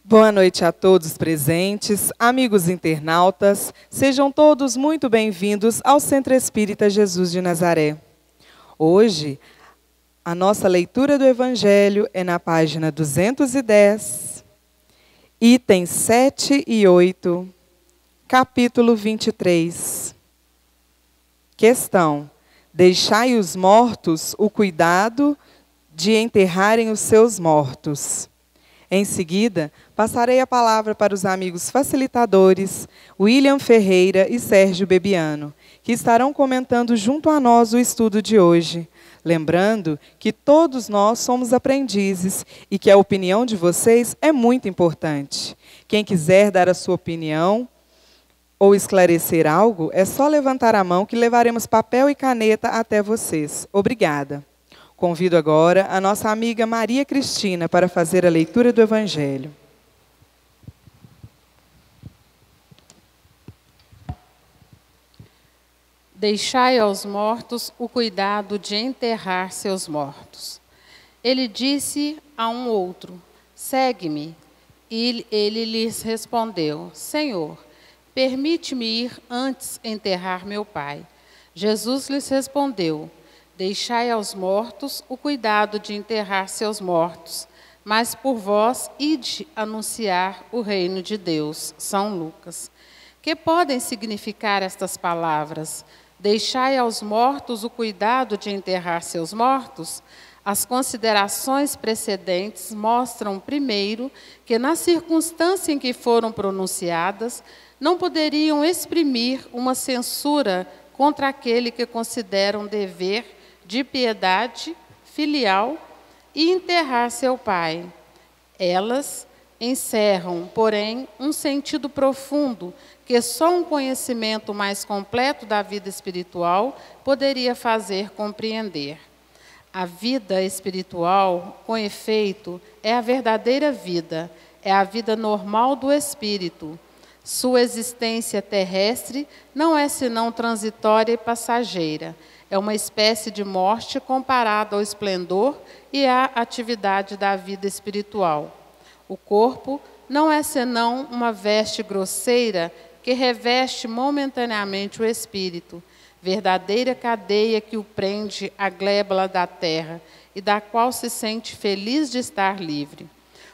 Boa noite a todos presentes, amigos internautas, sejam todos muito bem-vindos ao Centro Espírita Jesus de Nazaré. Hoje, a nossa leitura do Evangelho é na página 210, itens 7 e 8, capítulo 23. Questão: deixai os mortos o cuidado de enterrarem os seus mortos. Em seguida, passarei a palavra para os amigos facilitadores, William Ferreira e Sérgio Bebiano, que estarão comentando junto a nós o estudo de hoje. Lembrando que todos nós somos aprendizes e que a opinião de vocês é muito importante. Quem quiser dar a sua opinião ou esclarecer algo, é só levantar a mão que levaremos papel e caneta até vocês. Obrigada. Convido agora a nossa amiga Maria Cristina para fazer a leitura do Evangelho. Deixai aos mortos o cuidado de enterrar seus mortos. Ele disse a um outro: segue-me. E ele lhes respondeu: Senhor, permite-me ir antes enterrar meu pai. Jesus lhes respondeu: deixai aos mortos o cuidado de enterrar seus mortos, mas por vós ide anunciar o reino de Deus. São Lucas. Que podem significar estas palavras? Deixai aos mortos o cuidado de enterrar seus mortos? As considerações precedentes mostram, primeiro, que na circunstância em que foram pronunciadas, não poderiam exprimir uma censura contra aquele que consideram dever de piedade filial e enterrar seu pai. Elas encerram, porém, um sentido profundo que só um conhecimento mais completo da vida espiritual poderia fazer compreender. A vida espiritual, com efeito, é a verdadeira vida, é a vida normal do espírito. Sua existência terrestre não é senão transitória e passageira. É uma espécie de morte comparada ao esplendor e à atividade da vida espiritual. O corpo não é senão uma veste grosseira que reveste momentaneamente o espírito, verdadeira cadeia que o prende à glébula da terra e da qual se sente feliz de estar livre.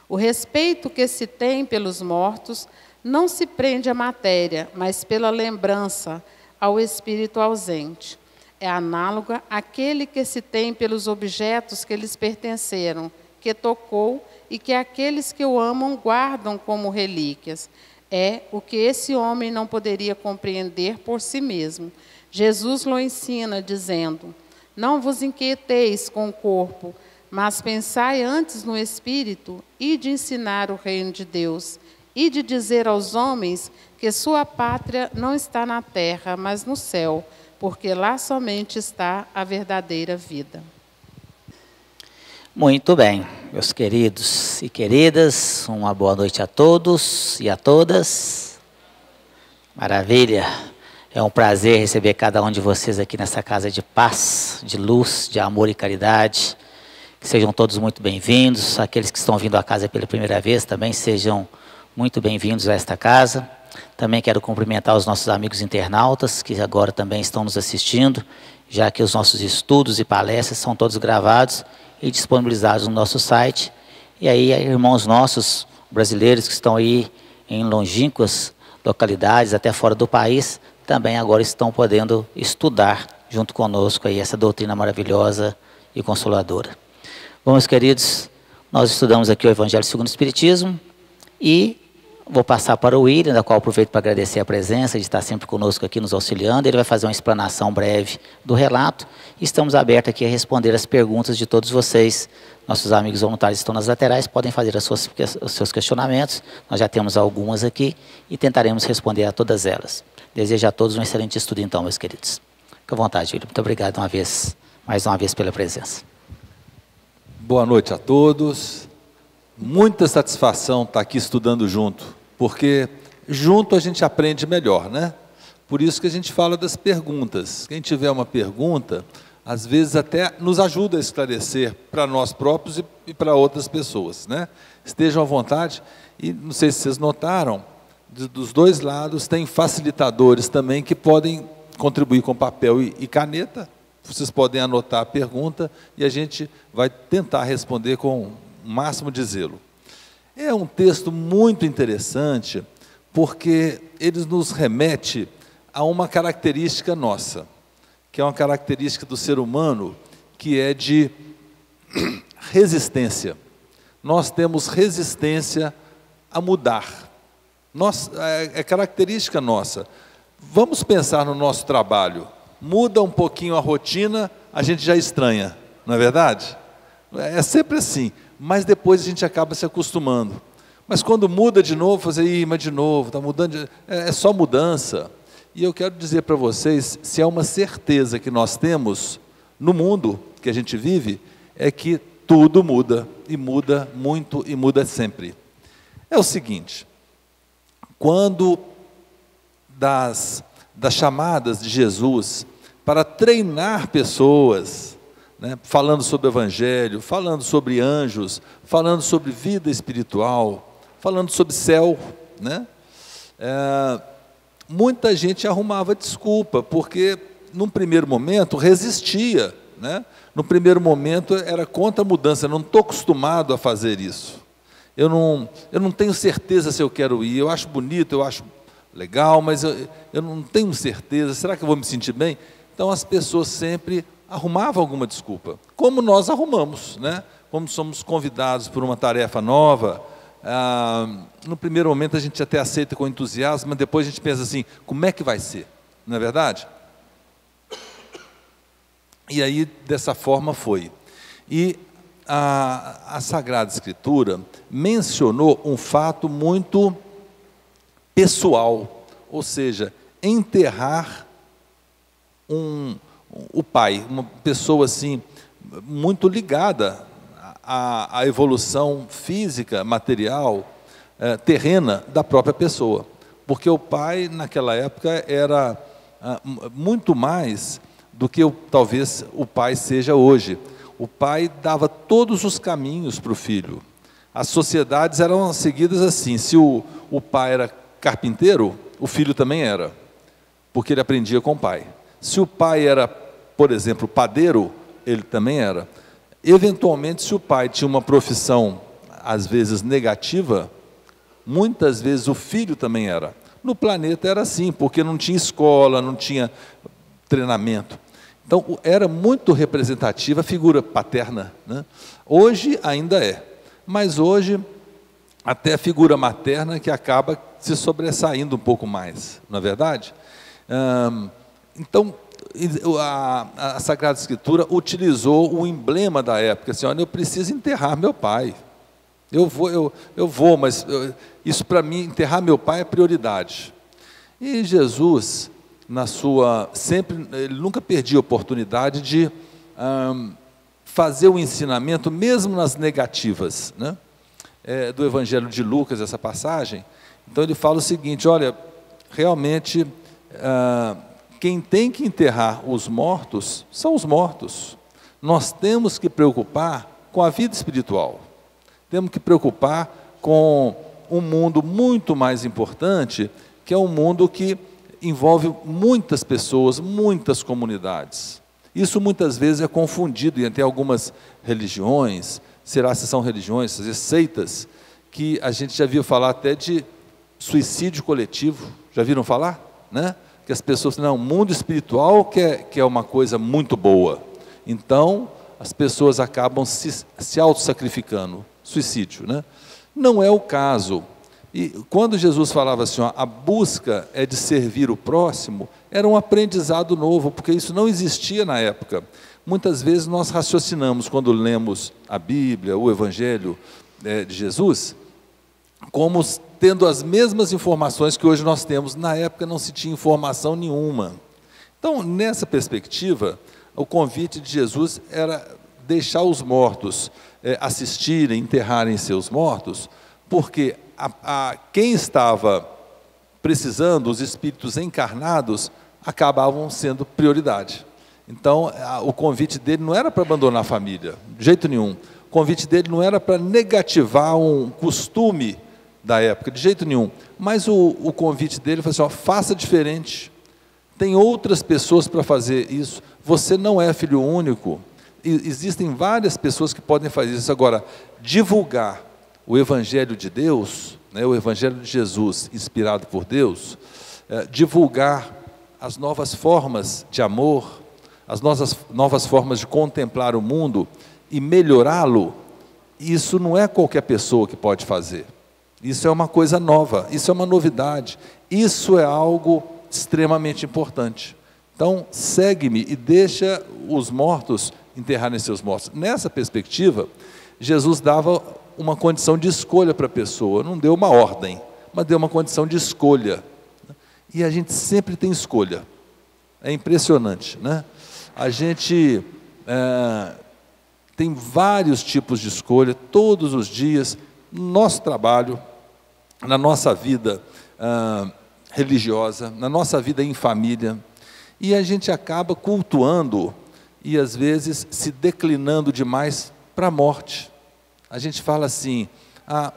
O respeito que se tem pelos mortos não se prende à matéria, mas pela lembrança ao espírito ausente. É análoga àquele que se tem pelos objetos que lhes pertenceram, que tocou e que aqueles que o amam guardam como relíquias. É o que esse homem não poderia compreender por si mesmo. Jesus lhe ensina, dizendo: não vos inquieteis com o corpo, mas pensai antes no espírito e de ensinar o reino de Deus, e de dizer aos homens que sua pátria não está na terra, mas no céu, porque lá somente está a verdadeira vida. Muito bem, meus queridos e queridas, uma boa noite a todos e a todas. Maravilha, é um prazer receber cada um de vocês aqui nessa casa de paz, de luz, de amor e caridade. Que sejam todos muito bem-vindos. Aqueles que estão vindo à casa pela primeira vez também sejam muito bem-vindos a esta casa. Também quero cumprimentar os nossos amigos internautas, que agora também estão nos assistindo, já que os nossos estudos e palestras são todos gravados e disponibilizados no nosso site. E aí, irmãos nossos brasileiros que estão aí em longínquas localidades, até fora do país, também agora estão podendo estudar junto conosco aí essa doutrina maravilhosa e consoladora. Bom, meus queridos, nós estudamos aqui o Evangelho segundo o Espiritismo e vou passar para o William, da qual aproveito para agradecer a presença, de estar sempre conosco aqui nos auxiliando. Ele vai fazer uma explanação breve do relato. Estamos abertos aqui a responder as perguntas de todos vocês. Nossos amigos voluntários estão nas laterais, podem fazer os seus questionamentos. Nós já temos algumas aqui e tentaremos responder a todas elas. Desejo a todos um excelente estudo então, meus queridos. Fique à vontade, William. Muito obrigado mais uma vez pela presença. Boa noite a todos. Muita satisfação estar aqui estudando junto, porque junto a gente aprende melhor, né? Por isso que a gente fala das perguntas. Quem tiver uma pergunta, às vezes até nos ajuda a esclarecer para nós próprios e para outras pessoas, né? Estejam à vontade, e não sei se vocês notaram, dos dois lados tem facilitadores também que podem contribuir com papel e caneta. Vocês podem anotar a pergunta e a gente vai tentar responder com o máximo de zelo. É um texto muito interessante, porque ele nos remete a uma característica nossa, que é uma característica do ser humano, que é de resistência. Nós temos resistência a mudar. É característica nossa. Vamos pensar no nosso trabalho. Muda um pouquinho a rotina, a gente já estranha, não é verdade? É sempre assim, mas depois a gente acaba se acostumando. Mas quando muda de novo, mas de novo, está mudando, é só mudança. E eu quero dizer para vocês, se é uma certeza que nós temos no mundo que a gente vive, é que tudo muda, e muda muito, e muda sempre. É o seguinte, quando das chamadas de Jesus para treinar pessoas, né, falando sobre o Evangelho, falando sobre anjos, falando sobre vida espiritual, falando sobre céu, né? Muita gente arrumava desculpa, porque num primeiro momento resistia, né? No primeiro momento era contra a mudança, eu não estou acostumado a fazer isso, eu não tenho certeza se eu quero ir, eu acho bonito, eu acho legal, mas eu não tenho certeza, será que eu vou me sentir bem? Então as pessoas sempre arrumavam alguma desculpa, como nós arrumamos, né? Como somos convidados por uma tarefa nova, no primeiro momento a gente até aceita com entusiasmo, mas depois a gente pensa assim, como é que vai ser? Não é verdade? E aí, dessa forma foi. E a Sagrada Escritura mencionou um fato muito pessoal, ou seja, enterrar o pai, uma pessoa assim, muito ligada à evolução física, material, terrena da própria pessoa. Porque o pai, naquela época, era muito mais do que talvez o pai seja hoje. O pai dava todos os caminhos para o filho. As sociedades eram seguidas assim, se o pai era carpinteiro, o filho também era, porque ele aprendia com o pai. Se o pai era, por exemplo, padeiro, ele também era. Eventualmente, se o pai tinha uma profissão, às vezes negativa, muitas vezes o filho também era. No planeta era assim, porque não tinha escola, não tinha treinamento. Então, era muito representativa a figura paterna, né? Hoje ainda é, mas hoje até a figura materna que acaba se sobressaindo um pouco mais, não é verdade? Então, a Sagrada Escritura utilizou o emblema da época, assim, olha, eu preciso enterrar meu pai. Eu vou, mas isso para mim, enterrar meu pai é prioridade. E Jesus, ele nunca perdia a oportunidade de fazer o ensinamento, mesmo nas negativas, né? Do Evangelho de Lucas, essa passagem. Então ele fala o seguinte, olha, realmente, quem tem que enterrar os mortos, são os mortos. Nós temos que preocupar com a vida espiritual. Temos que preocupar com um mundo muito mais importante, que é um mundo que envolve muitas pessoas, muitas comunidades. Isso muitas vezes é confundido em até algumas religiões, será se são religiões, às vezes seitas, que a gente já viu falar até de suicídio coletivo, já viram falar? Né? Que as pessoas falam, não, o mundo espiritual que é uma coisa muito boa, então as pessoas acabam se auto-sacrificando, suicídio, né? Não é o caso. E quando Jesus falava assim, ó, a busca é de servir o próximo, era um aprendizado novo, porque isso não existia na época. Muitas vezes nós raciocinamos, quando lemos a Bíblia, o Evangelho de Jesus, como tendo as mesmas informações que hoje nós temos. Na época não se tinha informação nenhuma. Então, nessa perspectiva, o convite de Jesus era deixar os mortos assistirem, enterrarem seus mortos, porque quem estava precisando, os espíritos encarnados, acabavam sendo prioridade. Então, o convite dele não era para abandonar a família, de jeito nenhum. O convite dele não era para negativar um costume da época, de jeito nenhum. Mas o convite dele foi assim, ó, faça diferente. Tem outras pessoas para fazer isso. Você não é filho único. Existem várias pessoas que podem fazer isso. Agora, divulgar o Evangelho de Deus, né, o Evangelho de Jesus, inspirado por Deus, divulgar as novas formas de amor, as novas formas de contemplar o mundo e melhorá-lo, isso não é qualquer pessoa que pode fazer. Isso é uma coisa nova, isso é uma novidade, isso é algo extremamente importante. Então, segue-me e deixa os mortos enterrarem seus mortos. Nessa perspectiva, Jesus dava uma condição de escolha para a pessoa, não deu uma ordem, mas deu uma condição de escolha. E a gente sempre tem escolha, é impressionante, né? A gente tem vários tipos de escolha, todos os dias, no nosso trabalho, na nossa vida religiosa, na nossa vida em família, e a gente acaba cultuando e às vezes se declinando demais para a morte. A gente fala assim,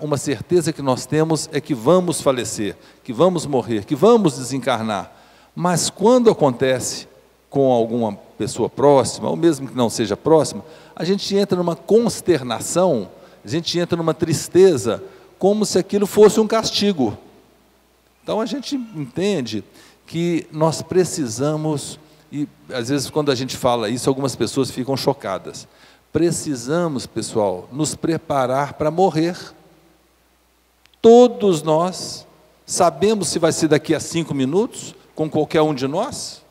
uma certeza que nós temos é que vamos falecer, que vamos morrer, que vamos desencarnar, mas quando acontece com alguma pessoa próxima, ou mesmo que não seja próxima, a gente entra numa consternação, a gente entra numa tristeza, como se aquilo fosse um castigo. Então a gente entende que nós precisamos, e às vezes quando a gente fala isso, algumas pessoas ficam chocadas. Precisamos, pessoal, nos preparar para morrer. Todos nós sabemos se vai ser daqui a 5 minutos, com qualquer um de nós?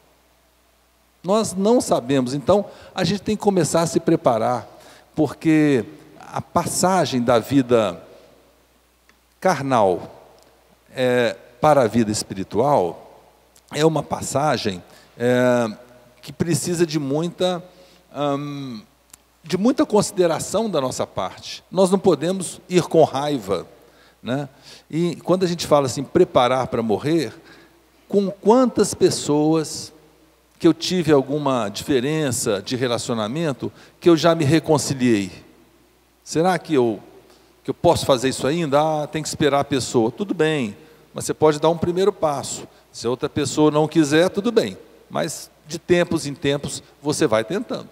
Nós não sabemos, então a gente tem que começar a se preparar, porque a passagem da vida carnal para a vida espiritual é uma passagem que precisa de muita consideração da nossa parte. Nós não podemos ir com raiva, né? E quando a gente fala assim, preparar para morrer, com quantas pessoas que eu tive alguma diferença de relacionamento, que eu já me reconciliei? Será que eu posso fazer isso ainda? Tem que esperar a pessoa. Tudo bem, mas você pode dar um primeiro passo. Se a outra pessoa não quiser, tudo bem. Mas de tempos em tempos você vai tentando,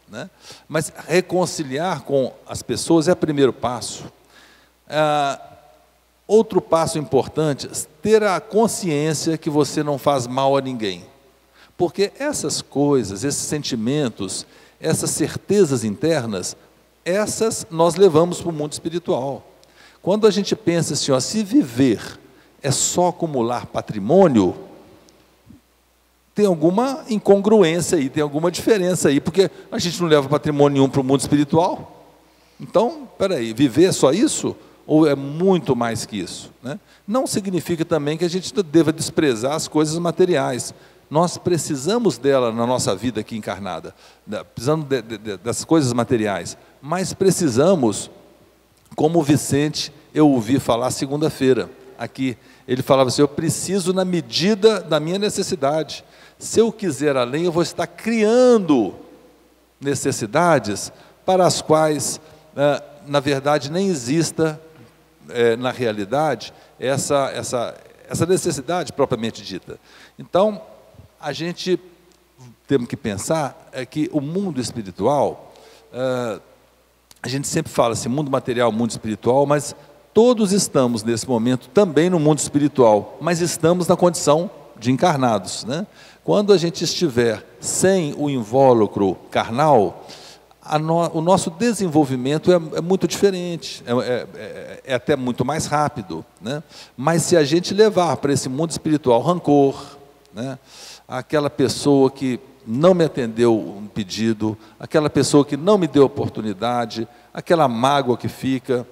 né? Mas reconciliar com as pessoas é o primeiro passo. Outro passo importante, ter a consciência que você não faz mal a ninguém. Porque essas coisas, esses sentimentos, essas certezas internas, essas nós levamos para o mundo espiritual. Quando a gente pensa assim, ó, se viver é só acumular patrimônio, tem alguma incongruência aí, tem alguma diferença aí, porque a gente não leva patrimônio nenhum para o mundo espiritual. Então, espera aí, viver é só isso? Ou é muito mais que isso, né? Não significa também que a gente deva desprezar as coisas materiais. Nós precisamos dela na nossa vida aqui encarnada, precisamos das coisas materiais, mas precisamos, como o Vicente, eu ouvi falar segunda-feira, aqui, ele falava assim, eu preciso na medida da minha necessidade. Se eu quiser além, eu vou estar criando necessidades para as quais, na verdade, nem exista, na realidade, essa necessidade propriamente dita. Então, a gente temos que pensar que o mundo espiritual, a gente sempre fala assim, mundo material, mundo espiritual, mas todos estamos nesse momento também no mundo espiritual, mas estamos na condição de encarnados, né? Quando a gente estiver sem o invólucro carnal, o nosso desenvolvimento é muito diferente, é até muito mais rápido, né? Mas se a gente levar para esse mundo espiritual rancor, né? Aquela pessoa que não me atendeu um pedido, aquela pessoa que não me deu oportunidade, aquela mágoa que fica,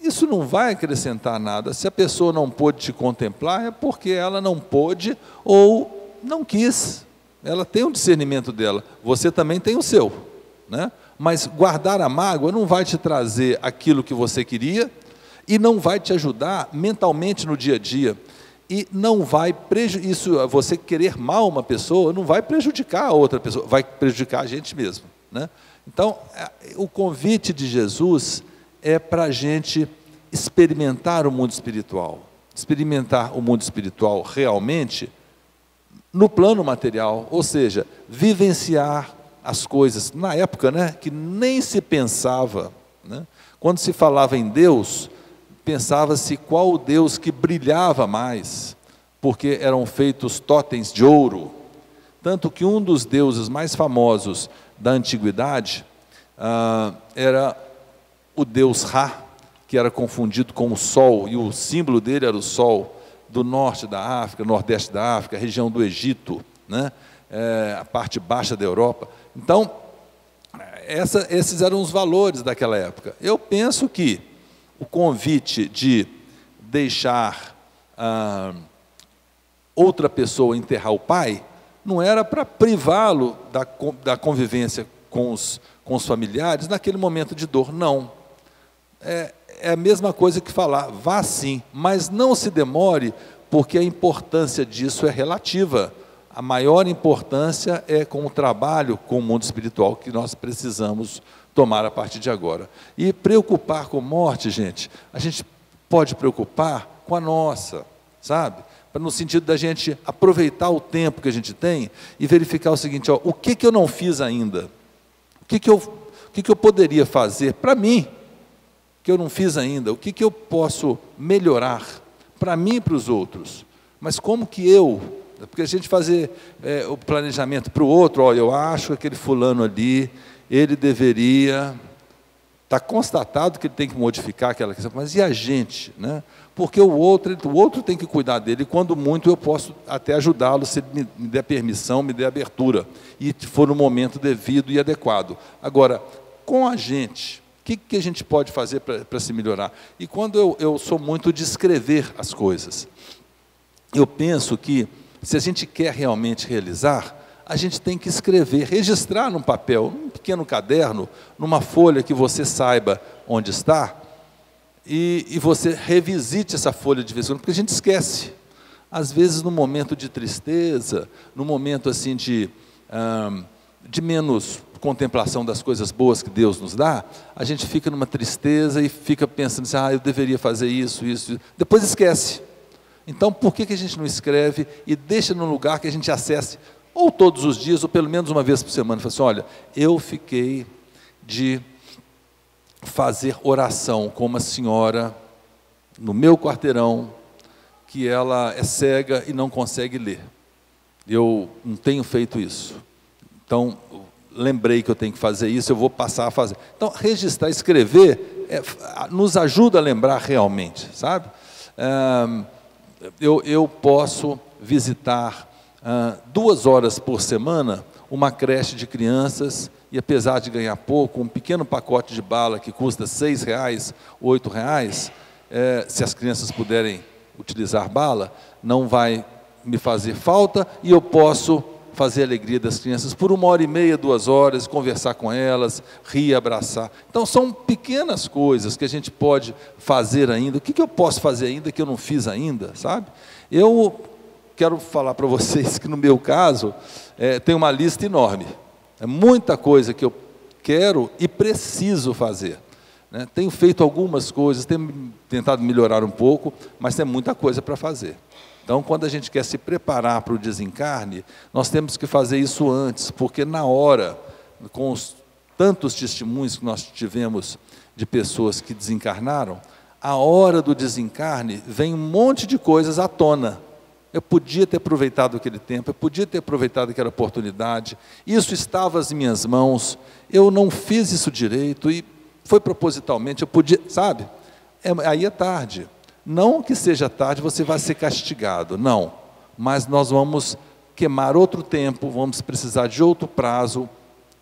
isso não vai acrescentar nada. Se a pessoa não pôde te contemplar, é porque ela não pôde ou não quis. Ela tem um discernimento dela, você também tem o seu, né? Mas guardar a mágoa não vai te trazer aquilo que você queria e não vai te ajudar mentalmente no dia a dia. E não vai isso, você querer mal uma pessoa, não vai prejudicar a outra pessoa, vai prejudicar a gente mesmo, né? Então, o convite de Jesus é para a gente experimentar o mundo espiritual. Experimentar o mundo espiritual realmente no plano material, ou seja, vivenciar as coisas. Na época, né, que nem se pensava, né? Quando se falava em Deus, pensava-se qual o Deus que brilhava mais, porque eram feitos totens de ouro. Tanto que um dos deuses mais famosos da antiguidade era o deus Ra, que era confundido com o sol, e o símbolo dele era o sol, do norte da África, nordeste da África, a região do Egito, né? A parte baixa da Europa. Então, esses eram os valores daquela época. Eu penso que o convite de deixar outra pessoa enterrar o pai não era para privá-lo da convivência com os familiares naquele momento de dor, não. É a mesma coisa que falar, vá sim, mas não se demore, porque a importância disso é relativa. A maior importância é com o trabalho com o mundo espiritual que nós precisamos tomar a partir de agora. E preocupar com morte, gente, a gente pode preocupar com a nossa, sabe? No sentido da gente aproveitar o tempo que a gente tem e verificar o seguinte, ó, o que eu não fiz ainda? O que eu poderia fazer para mim, que eu não fiz ainda? O que eu posso melhorar para mim e para os outros? Mas como que porque a gente fazer o planejamento para o outro, ó, eu acho que aquele fulano ali, ele deveria, está constatado que ele tem que modificar aquela questão, mas e a gente, né? Porque o outro tem que cuidar dele, e quando muito eu posso até ajudá-lo, se ele me der permissão, me der abertura, e for no momento devido e adequado. Agora, com a gente, o que a gente pode fazer para se melhorar? E quando eu sou muito de escrever as coisas, eu penso que, se a gente quer realmente realizar, a gente tem que escrever, registrar num papel, num pequeno caderno, numa folha que você saiba onde está, e você revisite essa folha de vez em quando, porque a gente esquece. Às vezes, no momento de tristeza, no momento assim de menos contemplação das coisas boas que Deus nos dá, a gente fica numa tristeza e fica pensando assim, eu deveria fazer isso, depois esquece. Então, por que a gente não escreve e deixa num lugar que a gente acesse, ou todos os dias, ou pelo menos uma vez por semana, e fala assim, olha, eu fiquei de fazer oração com uma senhora no meu quarteirão, que ela é cega e não consegue ler. Eu não tenho feito isso. Então, lembrei que eu tenho que fazer isso, eu vou passar a fazer. Então, registrar, escrever, nos ajuda a lembrar realmente, sabe? Eu posso visitar 2 horas por semana uma creche de crianças, e apesar de ganhar pouco, um pequeno pacote de bala que custa R$6, R$8, se as crianças puderem utilizar bala, não vai me fazer falta, e eu posso fazer a alegria das crianças por 1h30, 2 horas, conversar com elas, rir, abraçar. Então, são pequenas coisas que a gente pode fazer ainda. O que eu posso fazer ainda que eu não fiz ainda, sabe? Eu quero falar para vocês que, no meu caso, tem uma lista enorme. É muita coisa que eu quero e preciso fazer, né? Tenho feito algumas coisas, tenho tentado melhorar um pouco, mas tem muita coisa para fazer. Então, quando a gente quer se preparar para o desencarne, nós temos que fazer isso antes, porque na hora, com tantos testemunhos que nós tivemos de pessoas que desencarnaram, a hora do desencarne vem um monte de coisas à tona. Eu podia ter aproveitado aquele tempo, eu podia ter aproveitado aquela oportunidade, isso estava às minhas mãos, eu não fiz isso direito, e foi propositalmente, eu podia, sabe? Aí é tarde. Não que seja tarde, você vai ser castigado, não. Mas nós vamos queimar outro tempo, vamos precisar de outro prazo,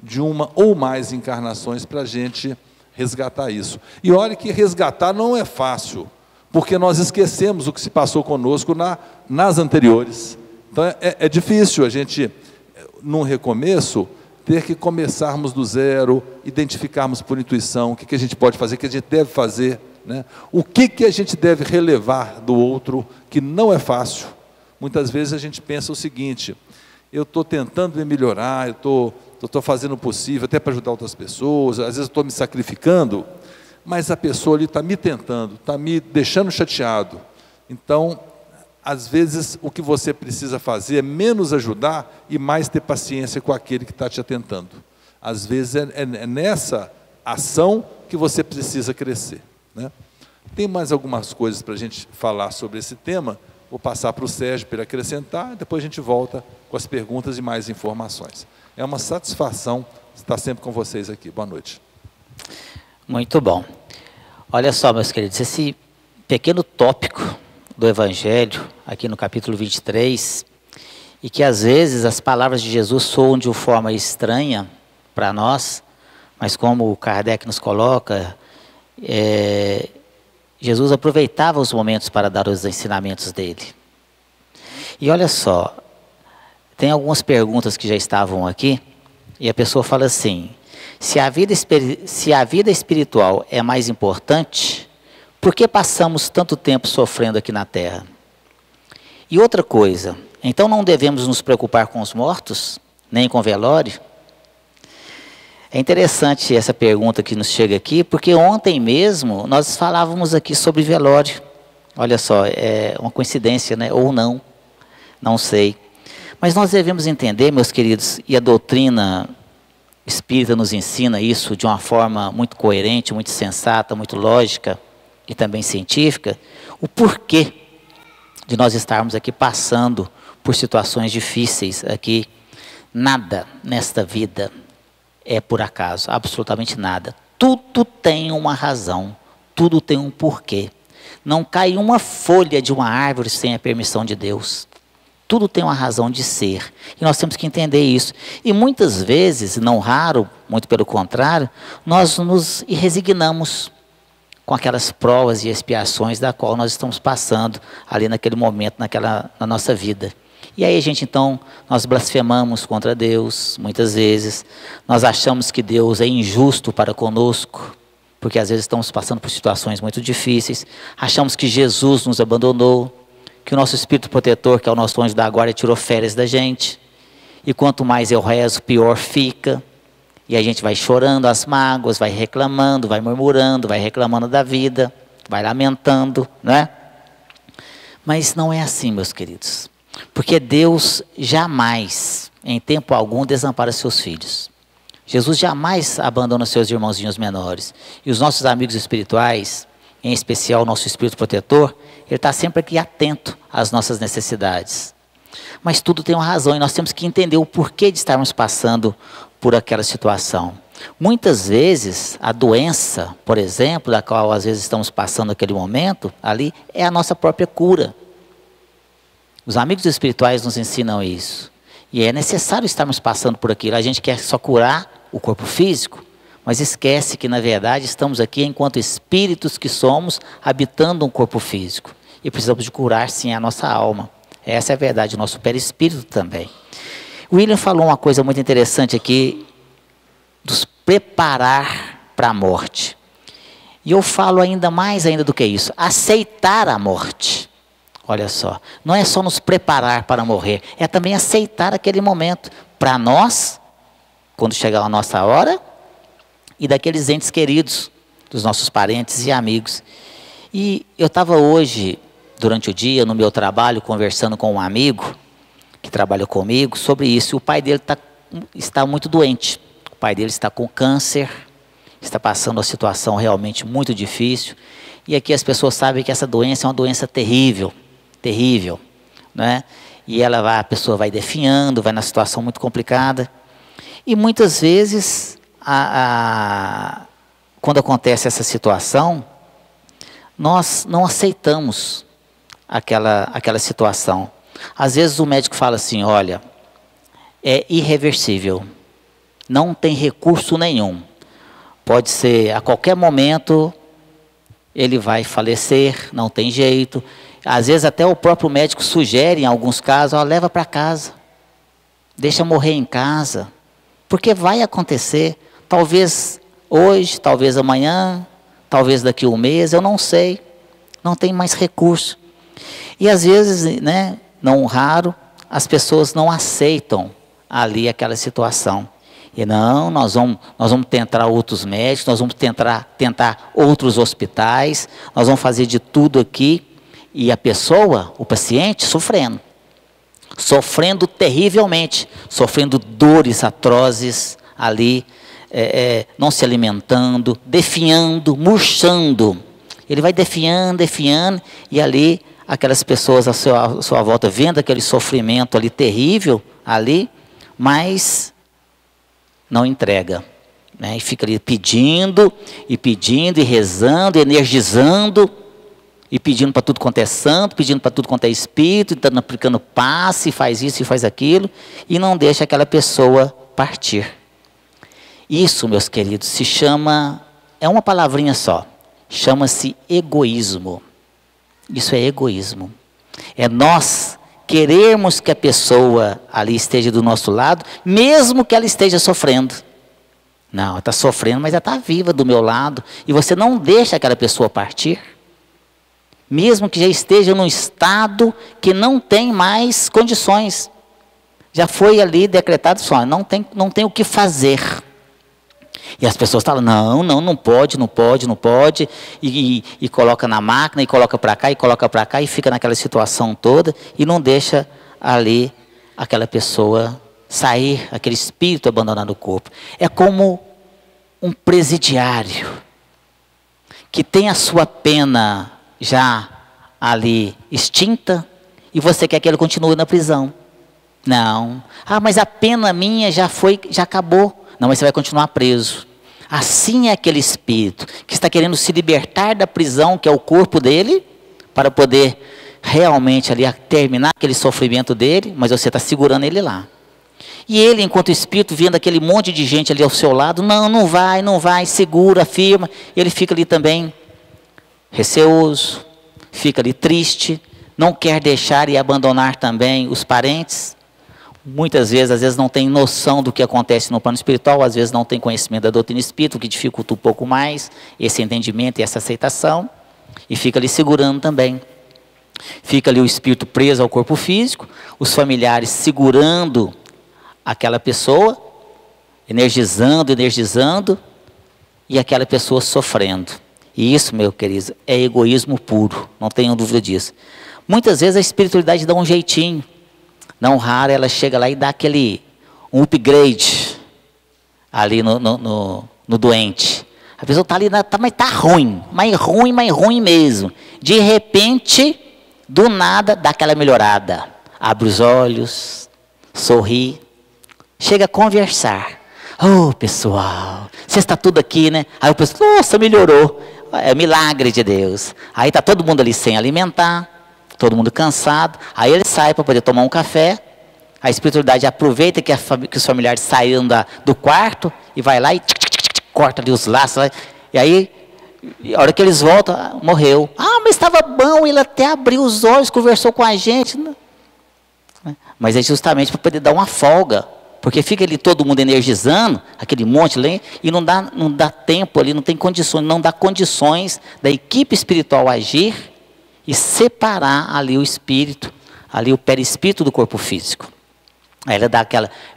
de uma ou mais encarnações para a gente resgatar isso. E olha que resgatar não é fácil, porque nós esquecemos o que se passou conosco nas anteriores. Então é difícil a gente, num recomeço, ter que começarmos do zero, identificarmos por intuição o que a gente pode fazer, o que a gente deve fazer né? O que a gente deve relevar do outro que não é fácil? Muitas vezes a gente pensa o seguinte: eu estou tentando me melhorar, eu estou fazendo o possível até para ajudar outras pessoas, às vezes estou me sacrificando, mas a pessoa ali está me tentando, está me deixando chateado. Então, às vezes, o que você precisa fazer é menos ajudar e mais ter paciência com aquele que está te atentando. Às vezes é nessa ação que você precisa crescer, né? Tem mais algumas coisas para a gente falar sobre esse tema. Vou passar para o Sérgio para ele acrescentar, depois a gente volta com as perguntas e mais informações. É uma satisfação estar sempre com vocês aqui. Boa noite. Muito bom. Olha só, meus queridos, esse pequeno tópico do Evangelho, aqui no capítulo 23, e que às vezes as palavras de Jesus soam de uma forma estranha para nós, mas como o Kardec nos coloca, Jesus aproveitava os momentos para dar os ensinamentos dele. E olha só, tem algumas perguntas que já estavam aqui, e a pessoa fala assim: se a vida espiritual é mais importante, por que passamos tanto tempo sofrendo aqui na Terra? E outra coisa, então não devemos nos preocupar com os mortos, nem com o velório? É interessante essa pergunta que nos chega aqui, porque ontem mesmo nós falávamos aqui sobre velório. Olha só, é uma coincidência, né? Ou não, não sei. Mas nós devemos entender, meus queridos, e a doutrina espírita nos ensina isso de uma forma muito coerente, muito sensata, muito lógica e também científica, o porquê de nós estarmos aqui passando por situações difíceis aqui. Nada nesta vida é por acaso, absolutamente nada. Tudo tem uma razão, tudo tem um porquê. Não cai uma folha de uma árvore sem a permissão de Deus. Tudo tem uma razão de ser. E nós temos que entender isso. E muitas vezes, não raro, muito pelo contrário, nós nos resignamos com aquelas provas e expiações da qual nós estamos passando ali naquele momento, na nossa vida. E aí então, nós blasfemamos contra Deus, muitas vezes. Nós achamos que Deus é injusto para conosco, porque às vezes estamos passando por situações muito difíceis. Achamos que Jesus nos abandonou, que o nosso Espírito Protetor, que é o nosso anjo da guarda, tirou férias da gente. E quanto mais eu rezo, pior fica. E a gente vai chorando as mágoas, vai reclamando, vai murmurando, vai reclamando da vida, vai lamentando, não é? Mas não é assim, meus queridos. Porque Deus jamais, em tempo algum, desampara seus filhos. Jesus jamais abandona seus irmãozinhos menores. E os nossos amigos espirituais, em especial o nosso Espírito Protetor, ele está sempre aqui atento às nossas necessidades. Mas tudo tem uma razão e nós temos que entender o porquê de estarmos passando por aquela situação. Muitas vezes, a doença, por exemplo, da qual às vezes estamos passando naquele momento, ali, é a nossa própria cura. Os amigos espirituais nos ensinam isso. E é necessário estarmos passando por aquilo. A gente quer só curar o corpo físico, mas esquece que, na verdade, estamos aqui enquanto espíritos que somos, habitando um corpo físico. E precisamos de curar, sim, a nossa alma. Essa é a verdade, o nosso perispírito também. William falou uma coisa muito interessante aqui, dos preparar para a morte. E eu falo ainda mais do que isso, aceitar a morte. Olha só, não é só nos preparar para morrer, é também aceitar aquele momento para nós, quando chegar a nossa hora, e daqueles entes queridos, dos nossos parentes e amigos. E eu estava hoje, durante o dia, no meu trabalho, conversando com um amigo, que trabalha comigo, sobre isso. E o pai dele está muito doente, o pai dele está com câncer, está passando uma situação realmente muito difícil. E aqui as pessoas sabem que essa doença é uma doença terrível, terrível, né? E a pessoa vai definhando, vai na situação muito complicada. E muitas vezes, quando acontece essa situação, nós não aceitamos aquela situação. Às vezes o médico fala assim: olha, é irreversível, não tem recurso nenhum. Pode ser, a qualquer momento, ele vai falecer, não tem jeito. Às vezes até o próprio médico sugere, em alguns casos, leva para casa, deixa morrer em casa, porque vai acontecer, talvez hoje, talvez amanhã, talvez daqui a um mês, eu não sei, não tem mais recurso. E às vezes, né, não raro, as pessoas não aceitam ali aquela situação. E não, nós vamos tentar outros médicos, nós vamos tentar outros hospitais, nós vamos fazer de tudo aqui. E a pessoa, o paciente, sofrendo terrivelmente, sofrendo dores atrozes ali, não se alimentando, definhando, murchando. Ele vai definhando, e ali aquelas pessoas à sua volta, vendo aquele sofrimento ali terrível, ali, mas não entrega, né? E fica ali pedindo, e rezando, energizando, e pedindo para tudo quanto é santo, pedindo para tudo quanto é espírito, e aplicando passe, faz isso e faz aquilo, e não deixa aquela pessoa partir. Isso, meus queridos, se chama, é uma palavrinha só, chama-se egoísmo. Isso é egoísmo. É nós querermos que a pessoa ali esteja do nosso lado, mesmo que ela esteja sofrendo. Não, ela está sofrendo, mas ela está viva do meu lado, e você não deixa aquela pessoa partir, mesmo que já esteja num estado que não tem mais condições. Já foi ali decretado só, não tem o que fazer. E as pessoas falam, não pode, e coloca na máquina, e coloca para cá, e fica naquela situação toda, e não deixa ali aquela pessoa sair, aquele espírito abandonando o corpo. É como um presidiário, que tem a sua pena já ali extinta, e você quer que ele continue na prisão. Não, mas a pena minha já acabou. Não, mas você vai continuar preso. Assim é aquele espírito que está querendo se libertar da prisão, que é o corpo dele, para poder realmente ali terminar aquele sofrimento dele, mas você está segurando ele lá. E ele, enquanto espírito, vendo aquele monte de gente ali ao seu lado, não vai, segura, firma, ele fica ali também receoso, fica ali triste, não quer deixar e abandonar também os parentes. Muitas vezes, às vezes não tem noção do que acontece no plano espiritual, às vezes não tem conhecimento da doutrina espírita, o que dificulta um pouco mais esse entendimento e essa aceitação, e fica ali segurando também. Fica ali o espírito preso ao corpo físico, os familiares segurando aquela pessoa, energizando, e aquela pessoa sofrendo. E isso, meu querido, é egoísmo puro, não tenham dúvida disso. Muitas vezes a espiritualidade dá um jeitinho. Não raro, ela chega lá e dá um upgrade ali no doente. A pessoa está ali, mas está ruim, mas ruim mesmo. De repente, do nada, dá aquela melhorada. Abre os olhos, sorri, chega a conversar. Pessoal, você está tudo aqui, né? Aí o pessoal, nossa, melhorou. É milagre de Deus. Aí está todo mundo ali sem alimentar, todo mundo cansado, aí ele sai para poder tomar um café, a espiritualidade aproveita que os familiares saíram do quarto, e vai lá e corta ali os laços, e aí, a hora que eles voltam, morreu. Mas estava bom, ele até abriu os olhos, conversou com a gente. Mas é justamente para poder dar uma folga, porque fica ali todo mundo energizando, aquele monte ali, e não dá tempo ali, não tem condições, não dá condições da equipe espiritual agir, e separar ali o espírito, ali o perispírito do corpo físico. Aí ela dá